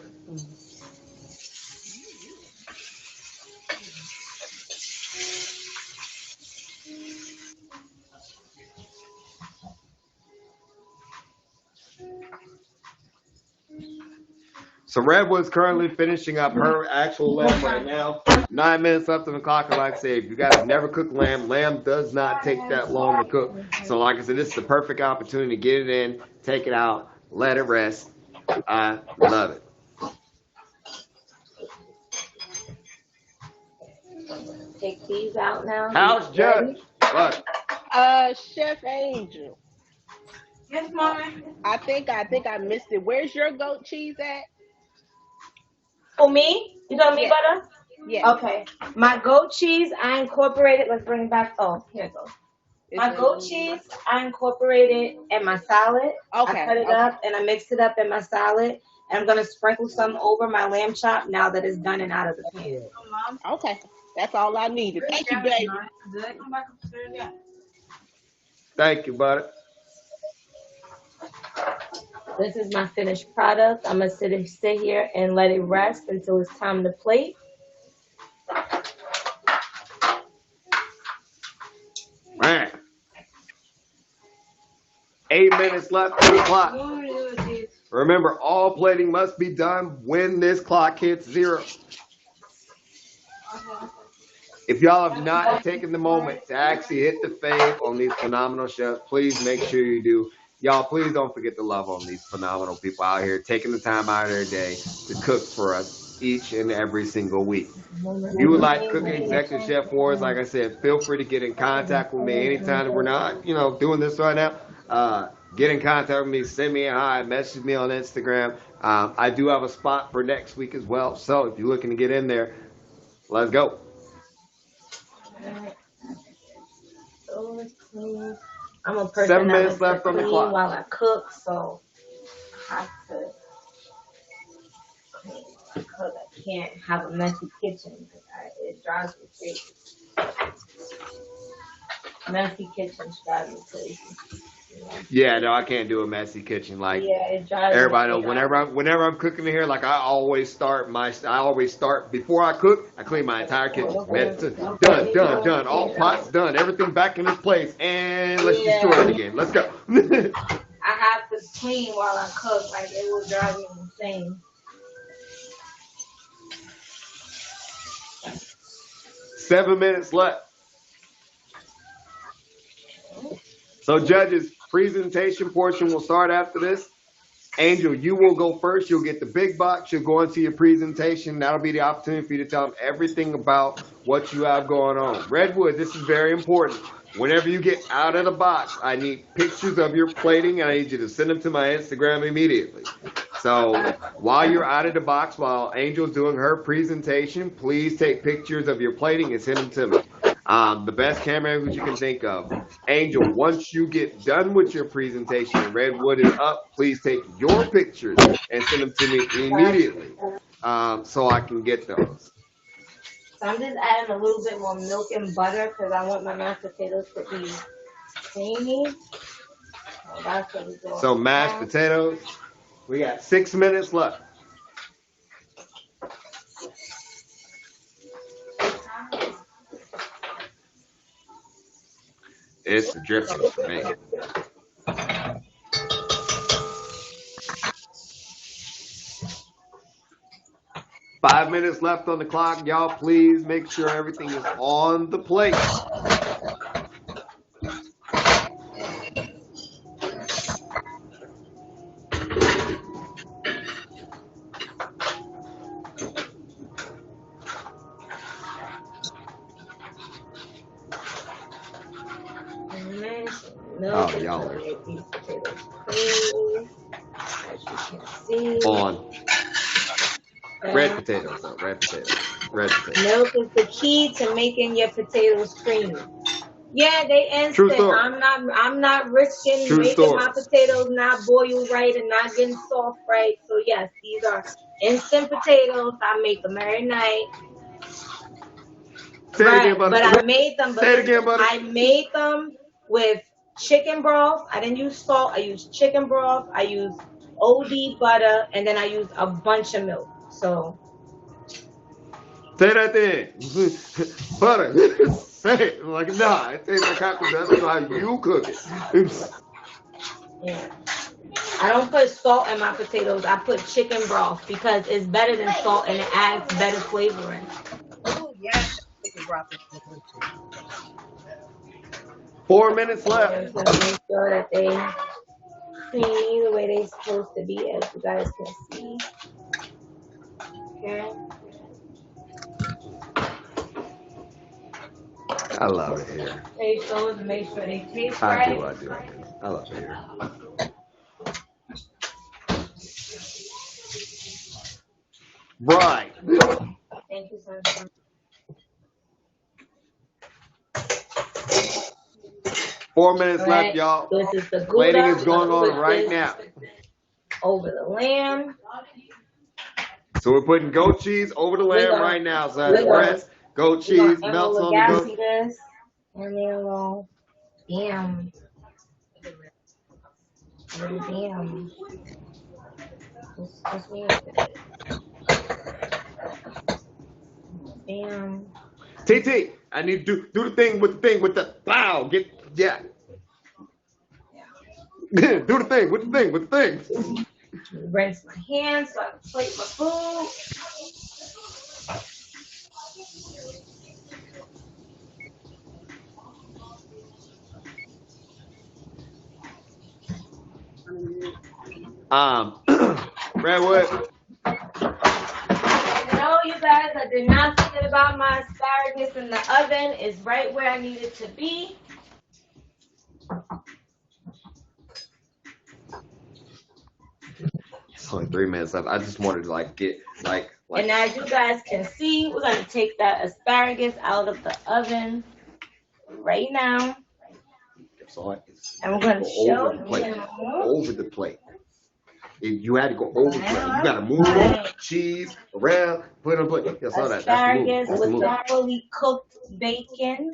So Redwood's currently finishing up her actual lamb right now. 9 minutes left on the clock. And like I said, if you guys have never cooked lamb, lamb does not take that long to cook. So like I said, this is the perfect opportunity to get it in, take it out, let it rest. I love it. Take these out now. House Judge. What? Chef Angel. Yes, Mama. I think I missed it. Where's your goat cheese at? For me? You know me, Yeah. butter? Yeah. Okay. My goat cheese, I incorporated, let's bring it back. Oh, here it goes. My goat cheese, I incorporated in my salad. Okay. I cut it up and I mixed it up in my salad. And I'm going to sprinkle some over my lamb chop now that it's done and out of the pan. Okay. That's all I needed. Thank you, baby. Thank you, butter. This is my finished product. I'm going to sit here and let it rest until it's time to plate. Man. 8 minutes left on the clock. Remember, all plating must be done when this clock hits 0. If y'all have not taken the moment to actually hit the fave on these phenomenal chefs, please make sure you do. Y'all, please don't forget to love on these phenomenal people out here taking the time out of their day to cook for us each and every single week. If you would like to cook an Executive Chef Wars, like I said, feel free to get in contact with me anytime that we're not, doing this right now. Get in contact with me, send me a hi, message me on Instagram. I do have a spot for next week as well. So if you're looking to get in there, let's go. I'm a person 7 that minutes likes left to on the clean clock. while I cook, so I have to clean because I can't have a messy kitchen because it drives me crazy. Messy kitchens drive me crazy. Yeah, no, I can't do a messy kitchen. Like it drives everybody me knows, crazy. whenever I'm cooking in here, like I always start before I cook. I clean my entire kitchen. Done. All pots done. Everything back in its place, and let's destroy it again. Let's go. I have to clean while I cook. Like it will drive me insane. 7 minutes left. So, judges, presentation portion will start after this. Angel, you will go first. You'll get the big box. You'll go into your presentation. That'll be the opportunity for you to tell them everything about what you have going on. Redwood, this is very important. Whenever you get out of the box, I need pictures of your plating, and I need you to send them to my Instagram immediately. So while you're out of the box, while Angel's doing her presentation, please take pictures of your plating and send them to me. The best camera angles you can think of. Angel, once you get done with your presentation and Redwood is up, please take your pictures and send them to me immediately so I can get those. So I'm just adding a little bit more milk and butter because I want my mashed potatoes to be creamy. So that's what we're doing. So mashed potatoes, we got 6 minutes left. It's the dressing for me. Five minutes left on the clock. Y'all, please make sure everything is on the plate. Oh, y'all are on. Red potatoes, though. Red potatoes. Red potatoes. Milk is the key to making your potatoes creamy. Yeah, they True instant. story. I'm not risking True making story. my potatoes not boiled right and not getting soft right. So yes, these are instant potatoes. I make them every night. Say it again, But Butter. I made them. Say it again, Butter. I made them with chicken broth. I didn't use salt. I used chicken broth. I used OD butter, and then I used a bunch of milk. So say that then. Butter. Say it. Like, nah, it tastes like cocktail. That's how you cook it. yeah. I don't put salt in my potatoes. I put chicken broth because it's better than salt and it adds better flavoring. Oh yes, chicken broth is good too. 4 minutes I'm left. gonna make sure that they clean the way they're supposed to be, as you guys can see. Okay. I love it here. Taste those, make sure they taste I right. do. I love it here. Right. Thank you, son. 4 minutes All left, right. y'all. This is the Plating Gouda. is going We're gonna on put right this now. over the lamb. So we're putting goat cheese over the lamb gonna- right now. So we're that's gonna- breast, goat We're cheese, gonna melts on the Emma goat. Lagasse this. And then we'll damn. Damn. What's me up with it? Damn. TT, I need to do the thing with the wow. Yeah. do the thing with the thing. Rinse my hands so I can plate my food. Redwood. No, you guys, I did not forget about my asparagus in the oven. It's right where I need it to be. It's only 3 minutes left. I just wanted to get And as you guys can see, we're gonna take that asparagus out of the oven right now. And we're gonna show over the plate. If you had to go over the plate, you gotta move cheese around, put it on the plate. That's all that. Asparagus That's the move. with the fully cooked bacon.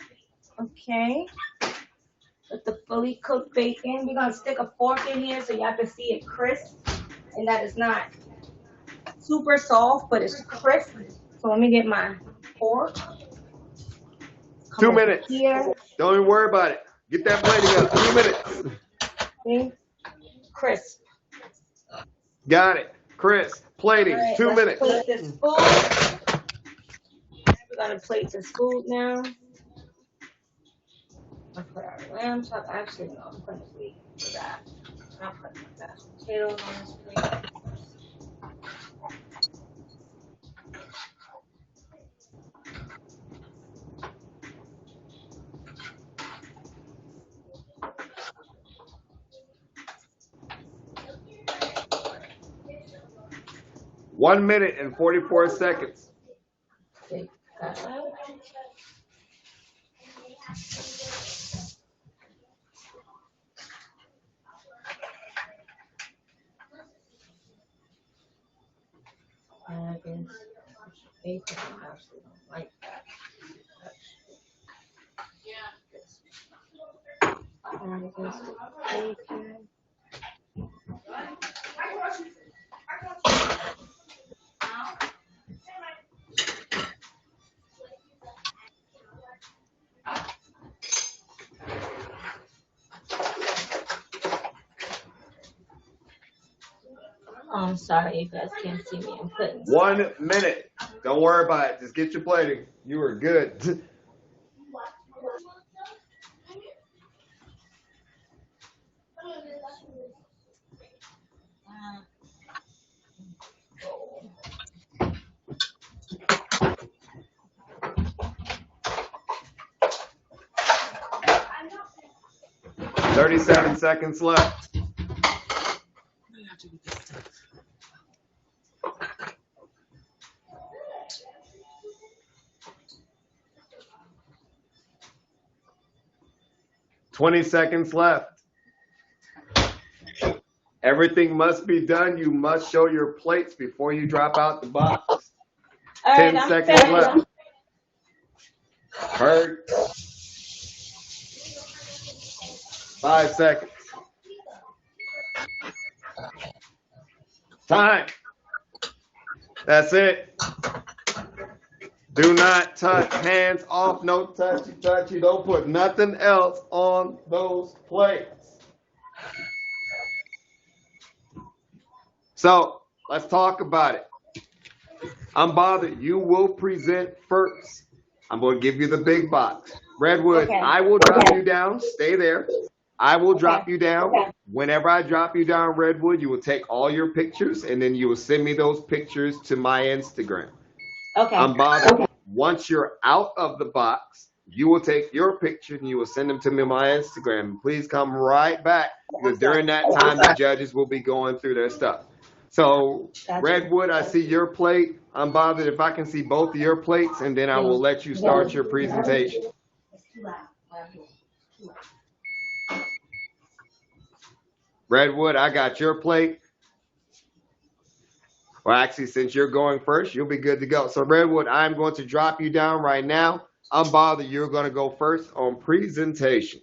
Okay. With the fully cooked bacon. We're gonna stick a fork in here so y'all can see it crisp. And that is not super soft, but it's crisp. So let me get my fork. 2 minutes. Here. Don't even worry about it. Get that plating up. 2 minutes. Okay. Crisp. Got it. Chris, plating. Right, 2 minutes. Plate this food. We're gonna plate this food now. I'll put our lamb chop. Actually, no, I'm gonna wait for that. I'll put my mashed potatoes on this plate. One minute and 44 seconds. Take that out. I guess bacon, I actually don't like that. I guess bacon. Oh, I'm sorry, you guys can't see me. I'm putting 1 minute. Don't worry about it. Just get your plating. You are good. I'm 37 seconds left. 20 seconds left. Everything must be done. You must show your plates before you drop out the box. All 10 right, I'm seconds ready. left. Heard. 5 seconds. Time. That's it. Do not touch. Hands off. No touchy touchy. Don't put nothing else on those plates. So let's talk about it. I'm bothered. You will present first. I'm going to give you the big box. Redwood, Okay. I will drop you down. Stay there. I will drop you down. Okay. Whenever I drop you down, Redwood, you will take all your pictures and then you will send me those pictures to my Instagram. Okay. I'm bothered. Okay. Once you're out of the box, you will take your picture and you will send them to me on my Instagram. Please come right back because during that time, the judges will be going through their stuff. So, Redwood, I see your plate. I'm bothered if I can see both of your plates, and then I will let you start your presentation. Redwood, I got your plate. Well, actually, since you're going first, you'll be good to go. So, Redwood, I'm going to drop you down right now. I'm bothered. You're going to go first on presentation.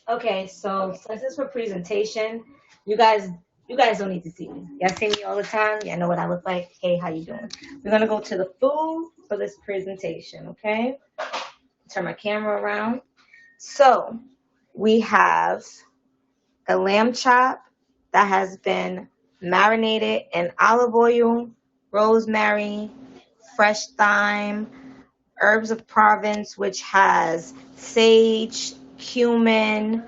Okay, so since it's for presentation, you guys don't need to see me. Y'all see me all the time. Y'all know what I look like. Hey, how you doing? We're gonna go to the food for this presentation, okay? Turn my camera around. So we have the lamb chop that has been marinated in olive oil, rosemary, fresh thyme, herbs of Provence, which has sage, cumin,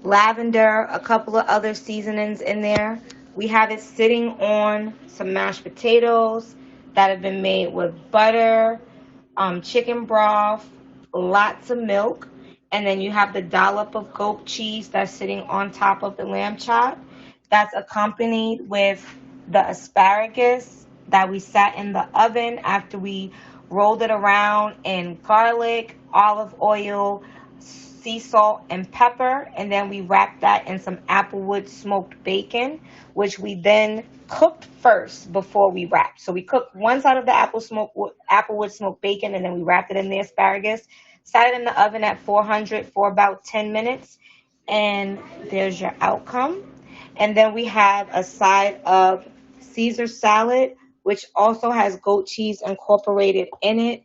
lavender, a couple of other seasonings in there. We have it sitting on some mashed potatoes that have been made with butter, chicken broth, lots of milk, and then you have the dollop of goat cheese that's sitting on top of the lamb chop. That's accompanied with the asparagus that we sat in the oven after we rolled it around in garlic, olive oil, sea salt, and pepper, and then we wrapped that in some applewood smoked bacon, which we then cooked first before we wrapped. So we cooked one side of the applewood smoked bacon, and then we wrapped it in the asparagus, sat it in the oven at 400 for about 10 minutes, and there's your outcome. And then we have a side of Caesar salad, which also has goat cheese incorporated in it.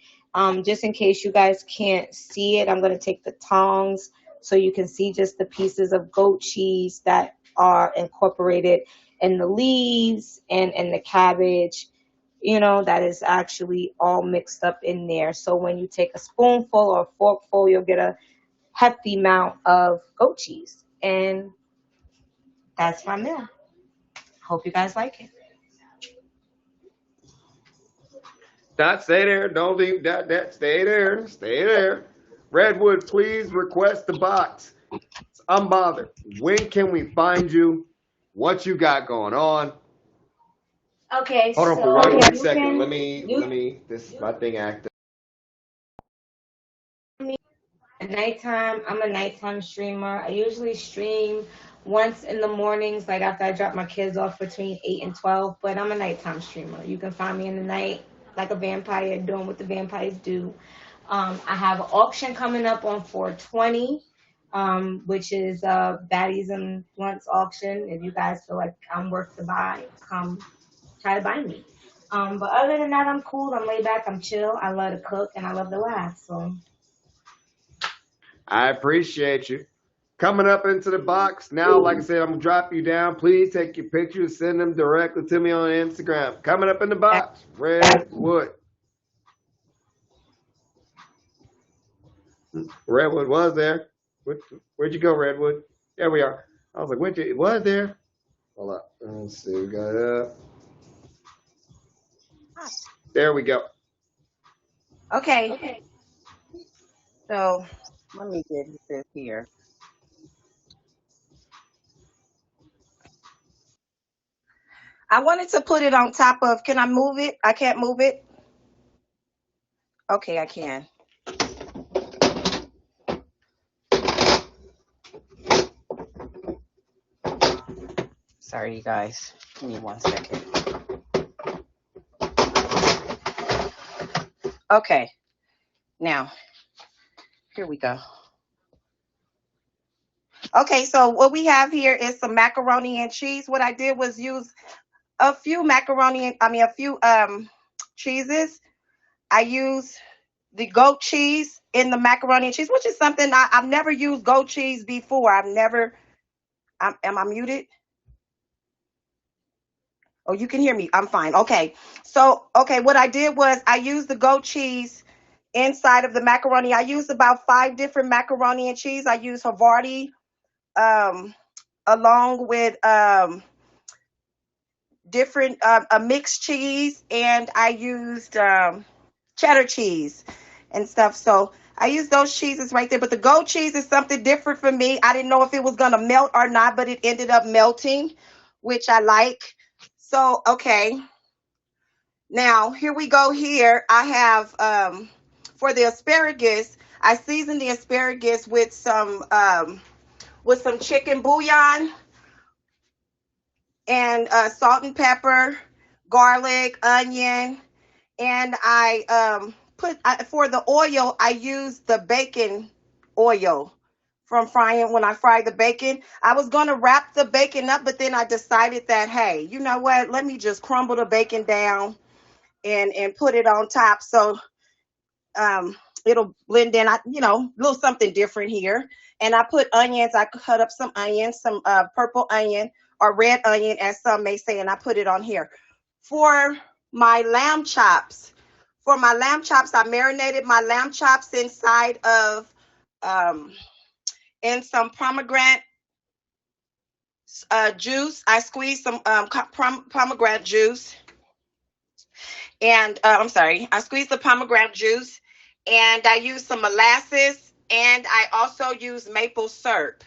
Just in case you guys can't see it, I'm going to take the tongs so you can see just the pieces of goat cheese that are incorporated in the leaves and in the cabbage. You know, that is actually all mixed up in there. So when you take a spoonful or a forkful, you'll get a hefty amount of goat cheese. And that's my meal. Hope you guys like it. Not stay there. Don't leave that. Stay there. Stay there. Redwood, please request the box. I'm bothered. When can we find you? What you got going on? Okay, Hold on so for one quick you second. can, Let me. This is my thing active. at nighttime, I'm a nighttime streamer. I usually stream once in the mornings, like after I drop my kids off between 8 and 12, but I'm a nighttime streamer. You can find me in the night like a vampire doing what the vampires do. I have an auction coming up on 420, which is Baddies and Blunts auction. If you guys feel like I'm worth the buy, come try to buy me. But other than that, I'm cool. I'm laid back. I'm chill. I love to cook and I love to laugh. So I appreciate you. Coming up into the box now, like I said, I'm gonna drop you down. Please take your pictures, send them directly to me on Instagram. Coming up in the box, Redwood. Redwood was there. Where'd you go, Redwood? There we are. I was like, where'd you? It was there. Hold up. Let's see. We got there we go. Okay. So let me get this here. I wanted to put it on top of, can I move it? I can't move it? Okay, I can. Sorry, you guys. Give me 1 second. Okay. Now, here we go. Okay, so what we have here is some macaroni and cheese. What I did was use a few cheeses. I use the goat cheese in the macaroni and cheese, which is something I've never used goat cheese before. Am I muted? Oh, you can hear me. I'm fine. Okay. So, what I did was I used the goat cheese inside of the macaroni. I used about 5 different macaroni and cheese. I used Havarti, along with different a mixed cheese, and I used cheddar cheese and stuff. So I used those cheeses right there. But the goat cheese is something different for me. I didn't know if it was gonna melt or not, but it ended up melting, which I like. So okay. Now here we go. Here I have for the asparagus, I seasoned the asparagus with some chicken bouillon and salt and pepper, garlic, onion, and I for the oil I used the bacon oil from frying. When I fried the bacon, I was going to wrap the bacon up, but then I decided that, hey, you know what? Let me just crumble the bacon down and put it on top, so it'll blend in. A little something different here. And I put onions. I cut up some onions, some purple onion or red onion, as some may say, and I put it on here. For my lamb chops, I marinated my lamb chops inside of in some pomegranate juice. I squeezed some pomegranate juice, and I squeezed the pomegranate juice, and I used some molasses, and I also used maple syrup,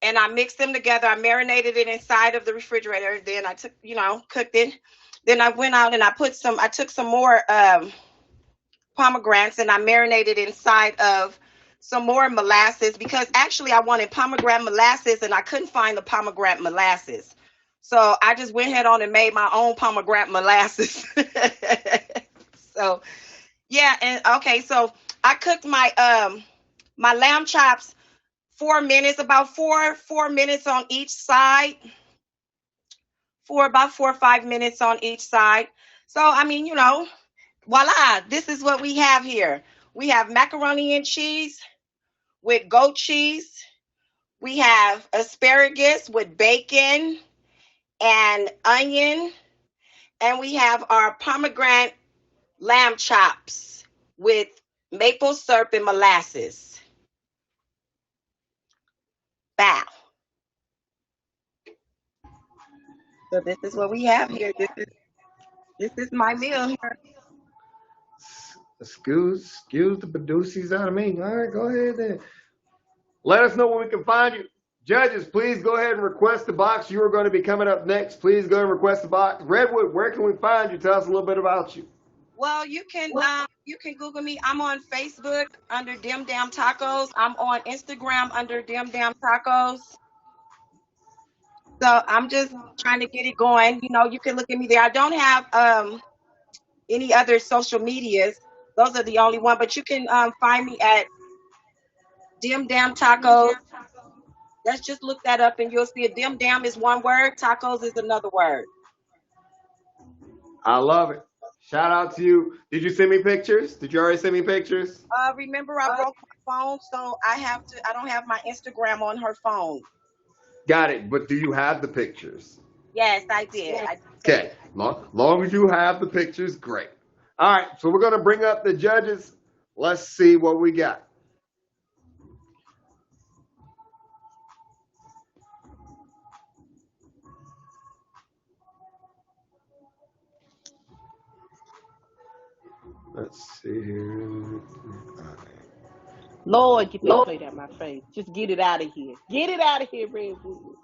and I mixed them together. I marinated it inside of the refrigerator. Then I took, cooked it. Then I went out and I took some more pomegranates, and I marinated inside of some more molasses, because actually I wanted pomegranate molasses and I couldn't find the pomegranate molasses. So I just went ahead on and made my own pomegranate molasses. So yeah, and okay, so I cooked my my lamb chops 4 minutes, about four minutes on each side, about 4 or 5 minutes on each side. So I mean, voila, this is what we have here. We have macaroni and cheese with goat cheese. We have asparagus with bacon and onion, and we have our pomegranate lamb chops with maple syrup and molasses. Bow. So this is what we have here. This is my meal here. Excuse the produces out of me. All right, go ahead then. Let us know when we can find you. Judges, please go ahead and request the box. You are going to be coming up next. Please go and request the box. Redwood, where can we find you? Tell us a little bit about you. Well, you can Google me. I'm on Facebook under Dim Dam Tacos. I'm on Instagram under Dim Dam Tacos. So I'm just trying to get it going. You can look at me there. I don't have any other social medias. Those are the only one. But you can find me at Dim Dam Tacos. Let's just look that up and you'll see it. Dim Dam is one word. Tacos is another word. I love it. Shout out to you. Did you send me pictures? Did you already send me pictures? Remember I broke my phone, so I don't have my Instagram on her phone. Got it. But do you have the pictures? Yes, I did. I did take Okay. it. Long as you have the pictures, great. All right. So we're going to bring up the judges. Let's see what we got. Let's see here. All right. Lord, get that plate out of my face. Just get it out of here. Get it out of here, Redwood.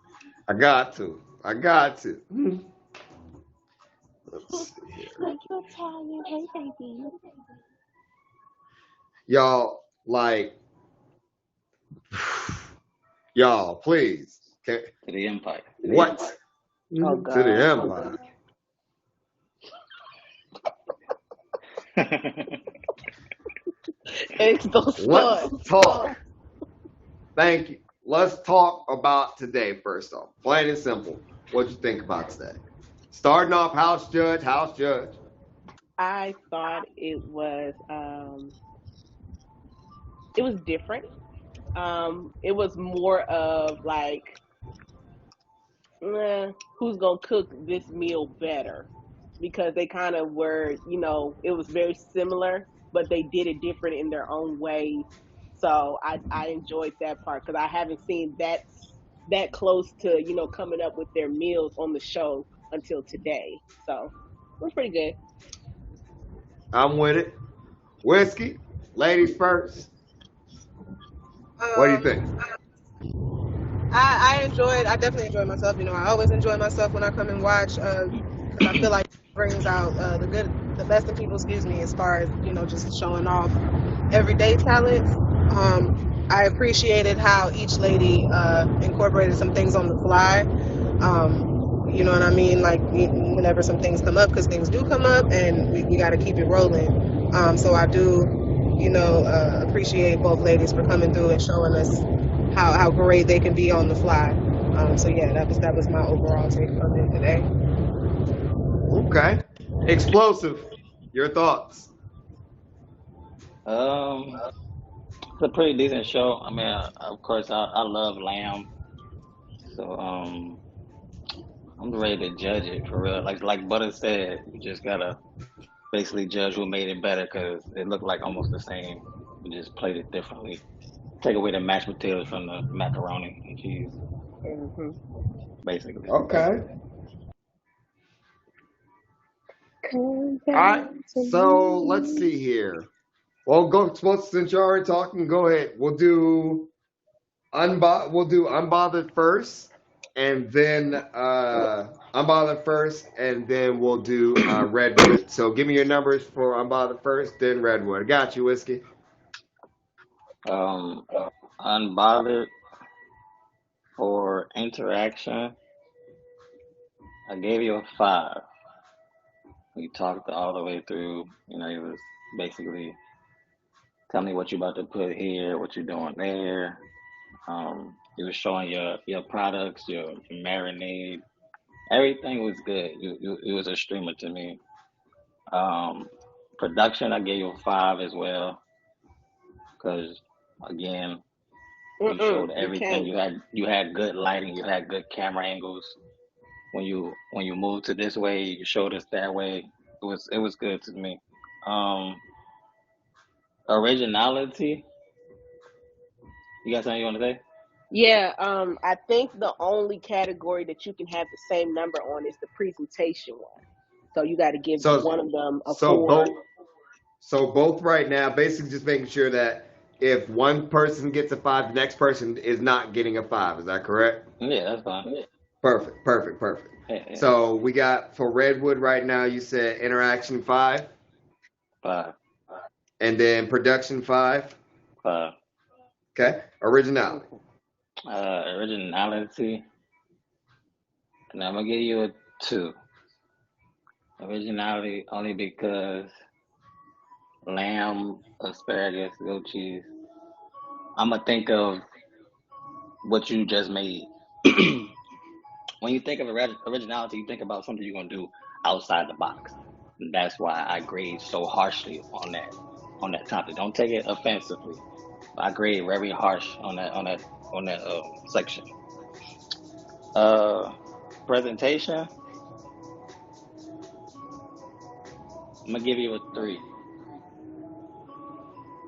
I got to. Let's see here. Like you're tired. Hey, baby. Y'all, like, y'all, please. Okay. To the Empire. To the What? Empire. Oh, To God. the Empire. It's the Let's sun. talk. Thank you. Let's talk about today first off. Plain and simple. What you think about today? Starting off, house judge. I thought it was different. It was more of like, who's gonna cook this meal better? Because they kind of were, it was very similar, but they did it different in their own ways. So I enjoyed that part because I haven't seen that close to coming up with their meals on the show until today. So it was pretty good. I'm with it. Whiskey, ladies first. What do you think? I definitely enjoyed myself. I always enjoy myself when I come and watch, because I feel like it brings out the best in people, as far as, just showing off everyday talents. I appreciated how each lady incorporated some things on the fly. You know what I mean? Like whenever some things come up, because things do come up, and we got to keep it rolling. So I do, appreciate both ladies for coming through and showing us how great they can be on the fly. So yeah, that was my overall take on it today. Okay. Explosive. Your thoughts? It's a pretty decent show. I mean, of course, I love Lamb, so I'm ready to judge it for real. Like Butter said, you just gotta basically judge who made it better because it looked like almost the same. We just played it differently. Take away the mashed potatoes from the macaroni and cheese, Hmm. basically. Okay. Come All back right. to So let's me. see here. Well, since you're already talking, go ahead. We'll do unbothered first, and then unbothered first, and then we'll do Redwood. So give me your numbers for unbothered first, then Redwood. Got you, Whiskey. Um, Unbothered for interaction, I gave you a 5. We talked all the way through. It was basically tell me what you about to put here, what you're doing there. You was showing your products, your marinade. Everything was good. You was a streamer to me. Um, Production, I gave you a 5 as well because again, you showed You everything. can't. You had good lighting. You had good camera angles. When you moved to this way, you showed us that way. It was good to me. Um, Originality. You got something you want to say? Yeah, I think the only category that you can have the same number on is the presentation one. So you got to give one So of them a so 4. both right now, basically just making sure that if one person gets a 5, the next person is not getting a 5. Is that correct? Yeah, that's fine. Perfect. Yeah, yeah. So we got for Redwood right now. You said interaction 5, 5, and then production 5. 5. Okay, originality. Originality, and I'm gonna give you a 2. Originality only because lamb, asparagus, goat cheese. I'm gonna think of what you just made. When you think of originality, you think about something you're gonna do outside the box. And that's why I grade so harshly on that topic. Don't take it offensively, I grade very harsh on that section. Presentation, I'm gonna give you a 3.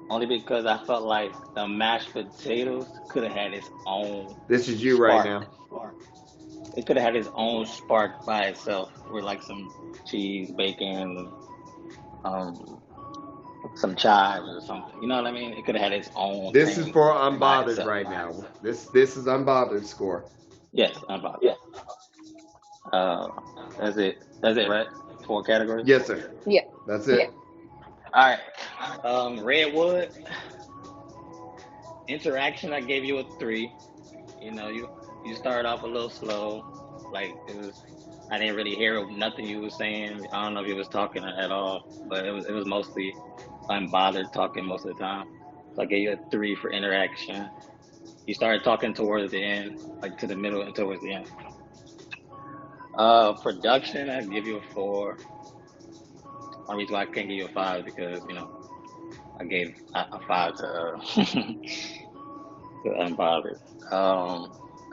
Only because I felt like the mashed potatoes could have had its own This is you right spark. now. It could have had its own spark by itself, with like some cheese, bacon, um, some chives or something. You know what I mean? It could have had its own This is thing for by unbothered itself. right now. This is unbothered score. Yes, unbothered. Uh, that's it. That's it, right? 4 categories. Yes, sir. Yeah. That's it. All right. Redwood interaction. I gave you a 3. You know, you started off a little slow. Like it was, I didn't really hear nothing you was saying. I don't know if you was talking at all, but it was mostly unbothered talking most of the time. So I gave you a 3 for interaction. You started talking towards the end, like to the middle and towards the end. Production, I give you a 4. Only reason why I can't give you a 5 is because I gave a 5 to to unbothered.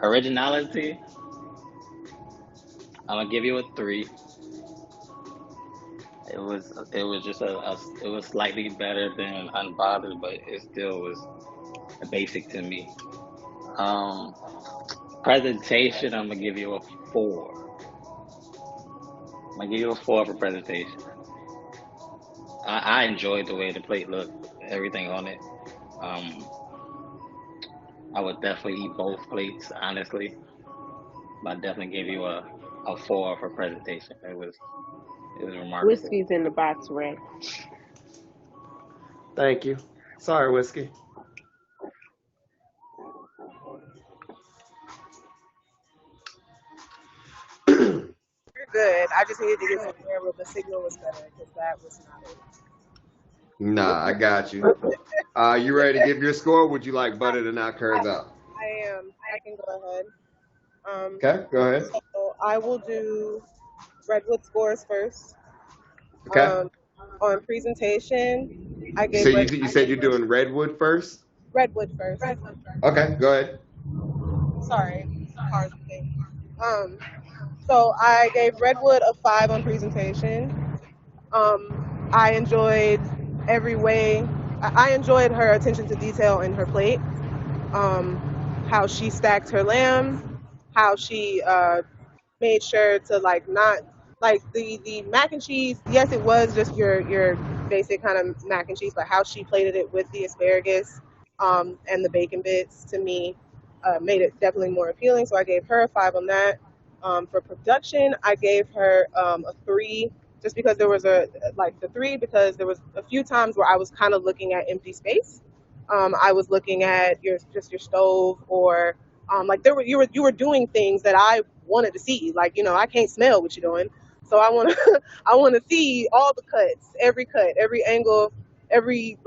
Originality, I'm gonna give you a 3. It was just it was slightly better than unbothered, but it still was a basic to me. Um, Presentation, I'm gonna give you a 4. I'm gonna give you a 4 for presentation. I enjoyed the way the plate looked, everything on it. Um, I would definitely eat both plates, honestly. But I definitely give you a 4 for presentation. It was remarkable. Whiskey's in the box, Ray. Thank you. Sorry, Whiskey. You're good. I just needed to get some air where the signal was better because that was not it. Nah, I got you. You ready to give your score? Would you like butter to knock hers out? I am. I can go ahead. Okay, go ahead. So I will do Redwood scores first. Okay. On presentation, I gave So you said you're doing Redwood first? Redwood first. Okay, go ahead. Sorry, cars thing. So I gave Redwood a 5 on presentation. I enjoyed every way. I enjoyed her attention to detail in her plate. How she stacked her lamb, how she made sure to not the mac and cheese. Yes, it was just your basic kind of mac and cheese, but how she plated it with the asparagus and the bacon bits to me made it definitely more appealing. So I gave her a 5 on that. For production, I gave her a 3 just because there was the 3 because there was a few times where I was kind of looking at empty space. I was looking at your stove or you were doing things that I wanted to see. I can't smell what you're doing, so I want to I want to see all the cuts, every angle, every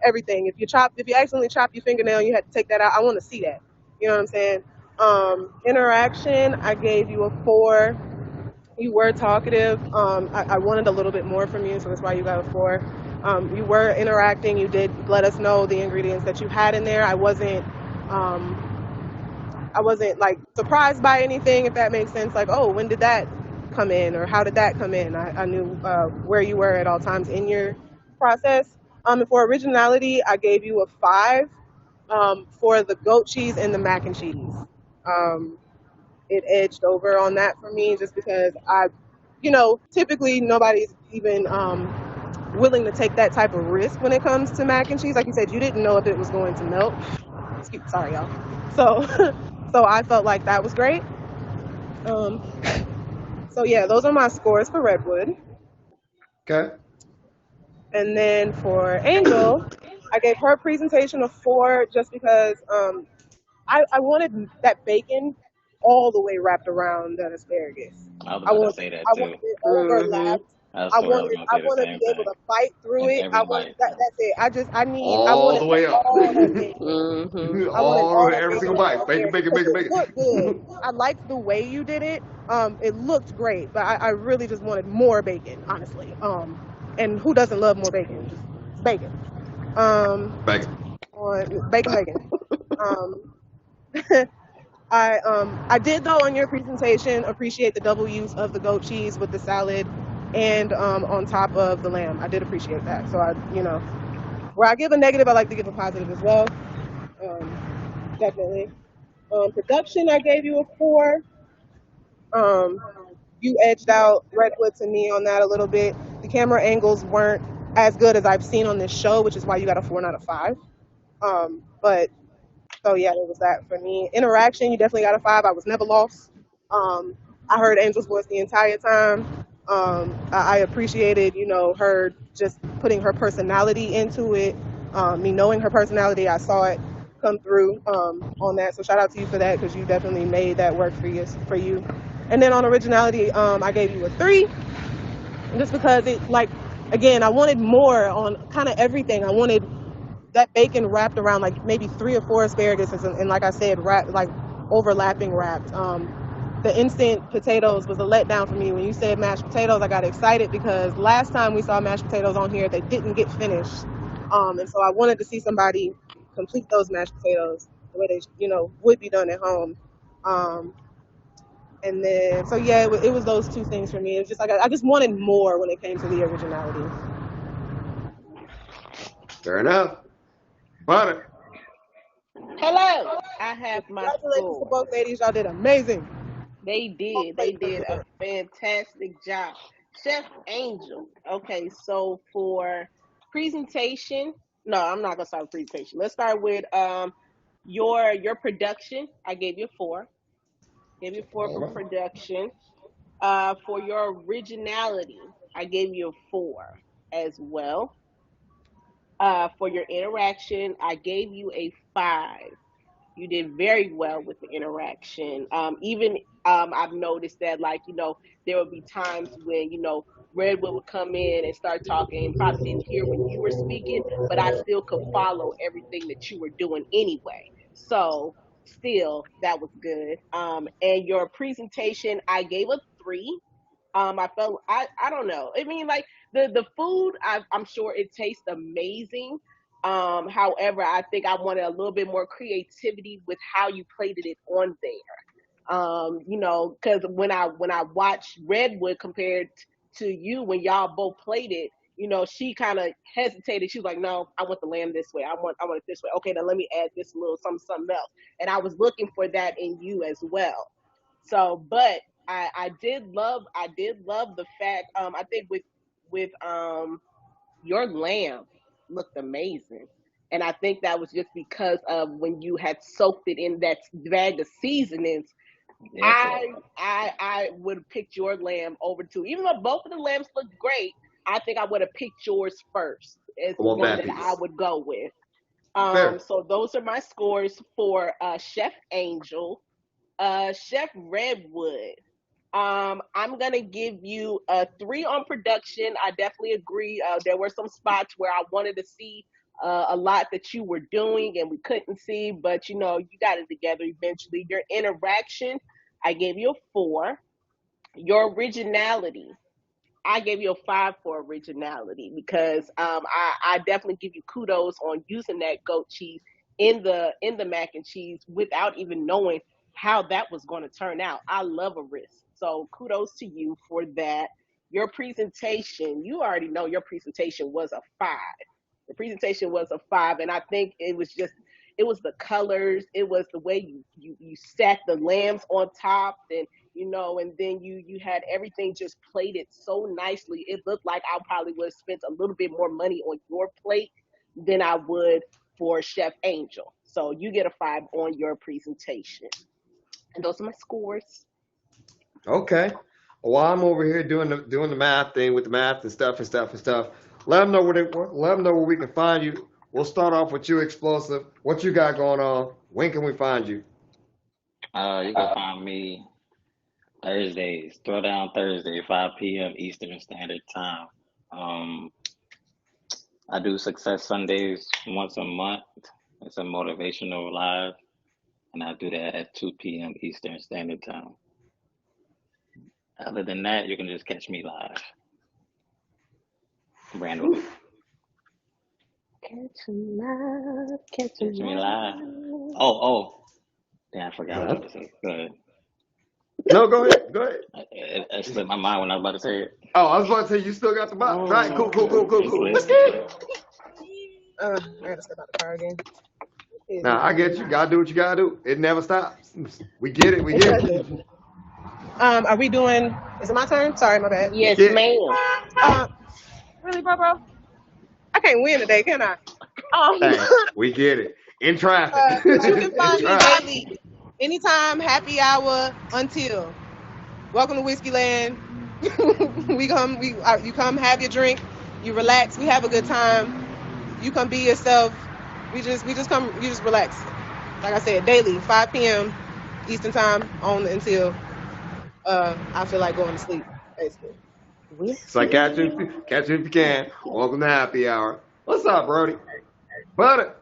everything. If you accidentally chop your fingernail, and you had to take that out. I want to see that. You know what I'm saying? Interaction, I gave you a 4. You were talkative. I wanted a little bit more from you, so that's why you got a 4. You were interacting. You did let us know the ingredients that you had in there. I wasn't surprised by anything, if that makes sense. Like, oh, when did that come in, or how did that come in? I knew where you were at all times in your process. And for originality, I gave you a 5 for the goat cheese and the mac and cheese. It edged over on that for me just because typically nobody's even willing to take that type of risk when it comes to mac and cheese. Like you said, you didn't know if it was going to melt. Sorry, y'all. So I felt like that was great. So yeah, those are my scores for Redwood. Okay. And then for Angel, I gave her presentation a 4 just because I wanted that bacon all the way wrapped around that asparagus. I was about to say that I too. wanted it overlapped. I want to be able to bite through it. That's it. I all the way up. All that bacon. All every single bite. Bacon. It looked good. I liked the way you did it. It looked great, but I really just wanted more bacon, honestly. And who doesn't love more bacon? Just bacon. Bacon. on bacon. Um, I did though on your presentation appreciate the double use of the goat cheese with the salad and on top of the lamb. I did appreciate that. So where I give a negative, I like to give a positive as well. Definitely. Production, I gave you a 4. Um, you edged out Redwood to me on that a little bit. The camera angles weren't as good as I've seen on this show, which is why you got a 4, not a 5. But so yeah, it was that for me. Interaction, you definitely got a 5. I was never lost. I heard Angel's voice the entire time. I appreciated, her just putting her personality into it. Me knowing her personality, I saw it come through on that. So shout out to you for that because you definitely made that work for you. And then on originality, I gave you a 3, just because again, I wanted more on kind of everything. I wanted that bacon wrapped around like maybe 3 or 4 asparagus, and like I said, wrapped like overlapping wrapped. The instant potatoes was a letdown for me. When you said mashed potatoes, I got excited because last time we saw mashed potatoes on here, they didn't get finished, and so I wanted to see somebody complete those mashed potatoes the way they would be done at home. And then so yeah, it was those 2 things for me. It was just like I just wanted more when it came to the originality. Fair enough. Butter. Hello. I have my Congratulations to score. both ladies. Y'all did amazing. They did. They did a fantastic job. Chef Angel. Okay, so for presentation, no, I'm not gonna start with presentation. Let's start with your production. I gave you a 4. Gave you a 4 All for right. production. For your originality, I gave you a 4 as well. For your interaction, I gave you a 5. You did very well with the interaction. Even I've noticed that, like, there would be times when, Redwood would come in and start talking and probably didn't hear when you were speaking, but I still could follow everything that you were doing anyway. So, still, that was good. And your presentation, I gave a 3. I felt I don't know. I mean, like the food, I'm sure it tastes amazing. However, I think I wanted a little bit more creativity with how you plated it on there. Because when I watched Redwood compared to you when y'all both played it, she kind of hesitated. She was like, "No, I want the lamb this way. I want it this way. Okay, then let me add this little something else." And I was looking for that in you as well. So, but I did love the fact. I think with your lamb looked amazing. And I think that was just because of when you had soaked it in that bag of seasonings. Yes, I would have picked your lamb over too. Even though both of the lambs looked great, I think I would have picked yours first as I the want one that that I piece. would go with. Fair. So those are my scores for Chef Angel, Chef Redwood. I'm gonna give you a 3 on production. I definitely agree. There were some spots where I wanted to see a lot that you were doing and we couldn't see, but you got it together eventually. Your interaction, I gave you a 4. Your originality, I gave you a 5 for originality because I definitely give you kudos on using that goat cheese in the mac and cheese without even knowing how that was going to turn out. I love a risk. So kudos to you for that. Your presentation, you already know your presentation was a 5. The presentation was a 5, and I think it was the colors, it was the way you stacked the lambs on top, and then you had everything just plated so nicely. It looked like I probably would have spent a little bit more money on your plate than I would for Chef Angel. So you get a 5 on your presentation. And those are my scores. Okay. While I'm over here doing the math thing with the math and stuff and stuff and stuff, let them know let them know where we can find you. We'll start off with you, Explosive. What you got going on? When can we find you? You can find me Thursdays, Throwdown Thursday, 5 p.m. Eastern Standard Time. Um, I do Success Sundays once a month. It's a motivational live, and I do that at 2 p.m. Eastern Standard Time. Other than that, you can just catch me live randomly. Catch me live. Oh. Yeah, I forgot what I was about to say. Go ahead. No, go ahead. Go ahead. It slipped my mind when I was about to say it. Oh, I was about to say you still got the box. All right, cool. Let's get it. I gotta step out the car again. Nah, I get you. Gotta do what you gotta do. It never stops. We get it. We It get doesn't. it. Are we doing? Is it my turn? Sorry, my bad. Yes, Yeah. ma'am. Really, bro? I can't win today, can I? Hey, we get it. In traffic. But you can In find me traffic. daily, anytime, happy hour until. Welcome to Whiskey Land. You come have your drink, you relax, we have a good time. You come be yourself. We just come, you just relax. Like I said, daily, 5 p.m. Eastern time on until I feel like going to sleep, basically. It's like catch it if you can. Welcome to happy hour. What's up, Brody? Butter.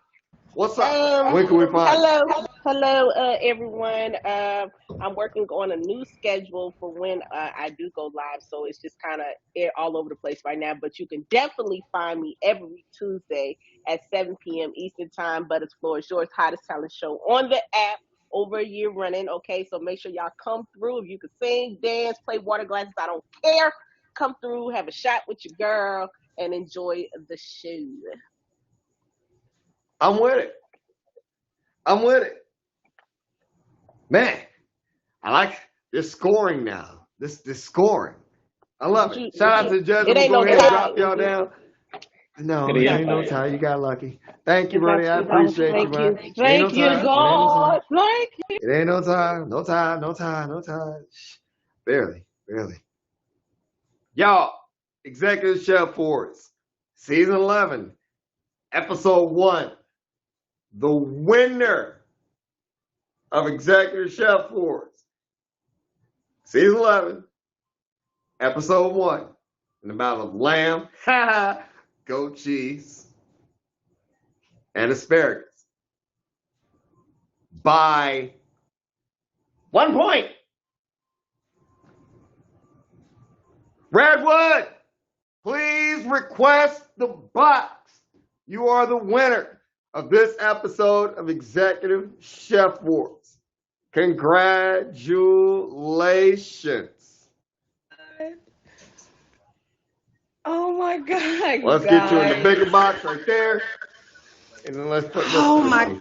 What's up? When can we find you? Hello, everyone. I'm working on a new schedule for when I do go live, so it's just kind of all over the place right now. But you can definitely find me every Tuesday at 7 p.m. Eastern Time. But it's Floor is Yours, hottest talent show on the app, over a year running. Okay, so make sure y'all come through. If you can sing, dance, play water glasses, I don't care. Come through, have a shot with your girl, and enjoy the show. I'm with it. Man, I like this scoring now. This scoring. I love it. Shout out to the judge. It I'm ain't gonna go no ahead and tie. drop y'all down. No, It it is ain't no tie. tie. You got lucky. Thank you, Brody. I appreciate you, man. Thank you, God. Thank you. It ain't no tie. No tie. Barely. Y'all, Executive Chef Force, Season 11, Episode 1. The winner of Executive Chef Force, Season 11, Episode 1, in the battle of lamb, goat cheese, and asparagus, by 1 point. Redwood, please request the box. You are the winner of this episode of Executive Chef Wars. Congratulations. Oh my God. Let's get you in the bigger box right there. And then let's put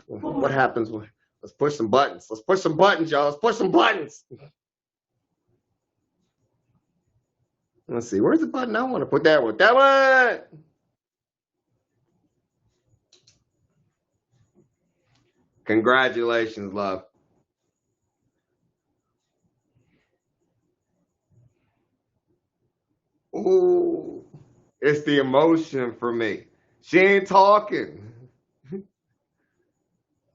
what happens when let's push some buttons. Let's push some buttons, y'all. Let's push some buttons. Let's see. Where's the button? I want to put that one. That one. Congratulations, love. Ooh, it's the emotion for me. She ain't talking.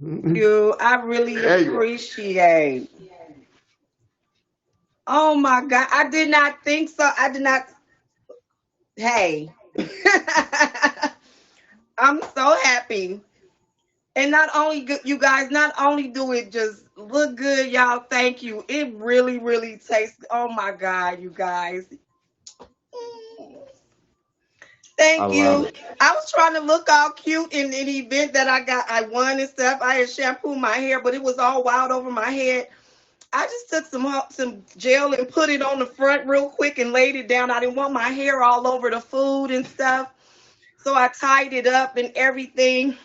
I really appreciate. Oh my God. I did not think so. I did not. Hey. I'm so happy. And not only you guys, not only do it just look good, y'all. Thank you. It really, really tastes. Oh my God, you guys. Thank you. I was trying to look all cute in an event that I won and stuff. I had shampooed my hair, but it was all wild over my head. I just took some gel and put it on the front real quick and laid it down. I didn't want my hair all over the food and stuff. So I tied it up and everything.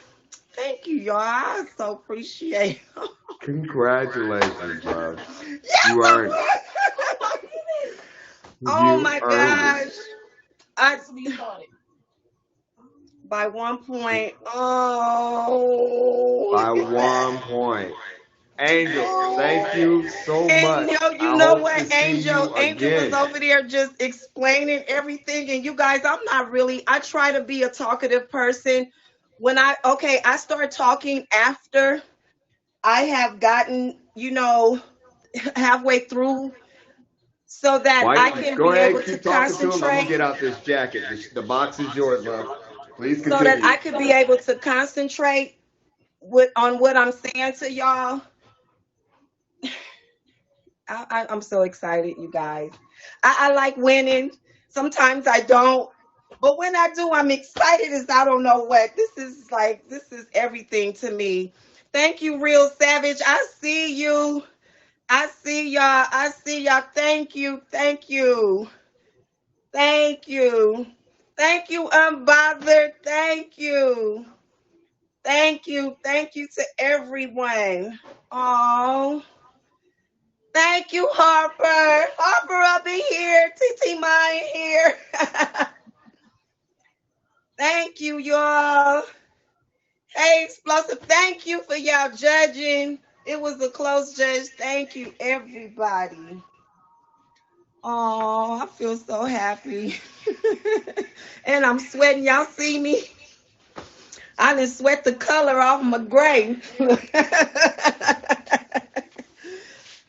Thank you, y'all. I so appreciate it. Congratulations, love. Yes, You earned it. Oh my gosh. By 1 point. Oh. By 1 point. Angel, thank you so much. And you know what, Angel was over there just explaining everything. And you guys, I try to be a talkative person. When I start talking after I have gotten, halfway through, so that I can be able to concentrate. I'm gonna get out this jacket. The box is yours, love. Please continue. So that I could be able to concentrate on what I'm saying to y'all. I'm so excited, you guys. I like winning. Sometimes I don't. But when I do, I'm excited as I don't know what. This is everything to me. Thank you, Real Savage. I see you. I see y'all. I see y'all. Thank you. Thank you. Thank you. Thank you, Unbothered. Thank you. Thank you. Thank you to everyone. Oh, thank you, Harper. Harper up in here. TT Mine here. Thank you, y'all. Hey, Explosive. Thank you for y'all judging. It was a close judge. Thank you, everybody. Oh, I feel so happy. And I'm sweating. Y'all see me? I done sweat the color off my gray.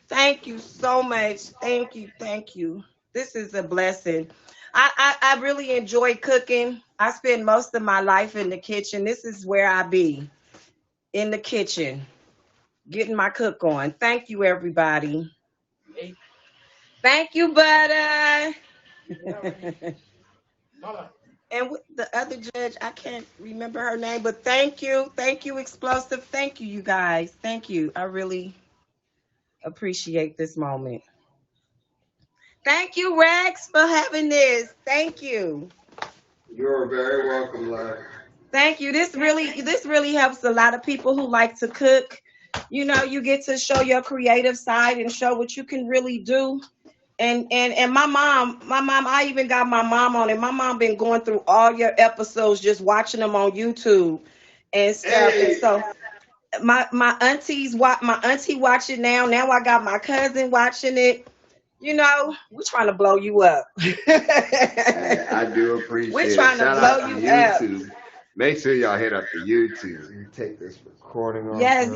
Thank you so much. Thank you. Thank you. This is a blessing. I really enjoy cooking. I spend most of my life in the kitchen. This is where I be, in the kitchen, getting my cook on. Thank you, everybody. Thank you, Butter. And the other judge, I can't remember her name, but thank you. Thank you, Explosive. Thank you, you guys. Thank you. I really appreciate this moment. Thank you, Rex, for having this. Thank you. You're very welcome, Larry. Thank you. This really helps a lot of people who like to cook. You know, you get to show your creative side and show what you can really do. And my mom, I even got my mom on it. My mom been going through all your episodes, just watching them on YouTube and stuff. Hey. And so my auntie watch it now. Now I got my cousin watching it. You know, we're trying to blow you up. Hey, I do appreciate We're it. trying to Shout blow out to you up. YouTube. Make sure y'all hit up the YouTube. You take this recording off. Yes,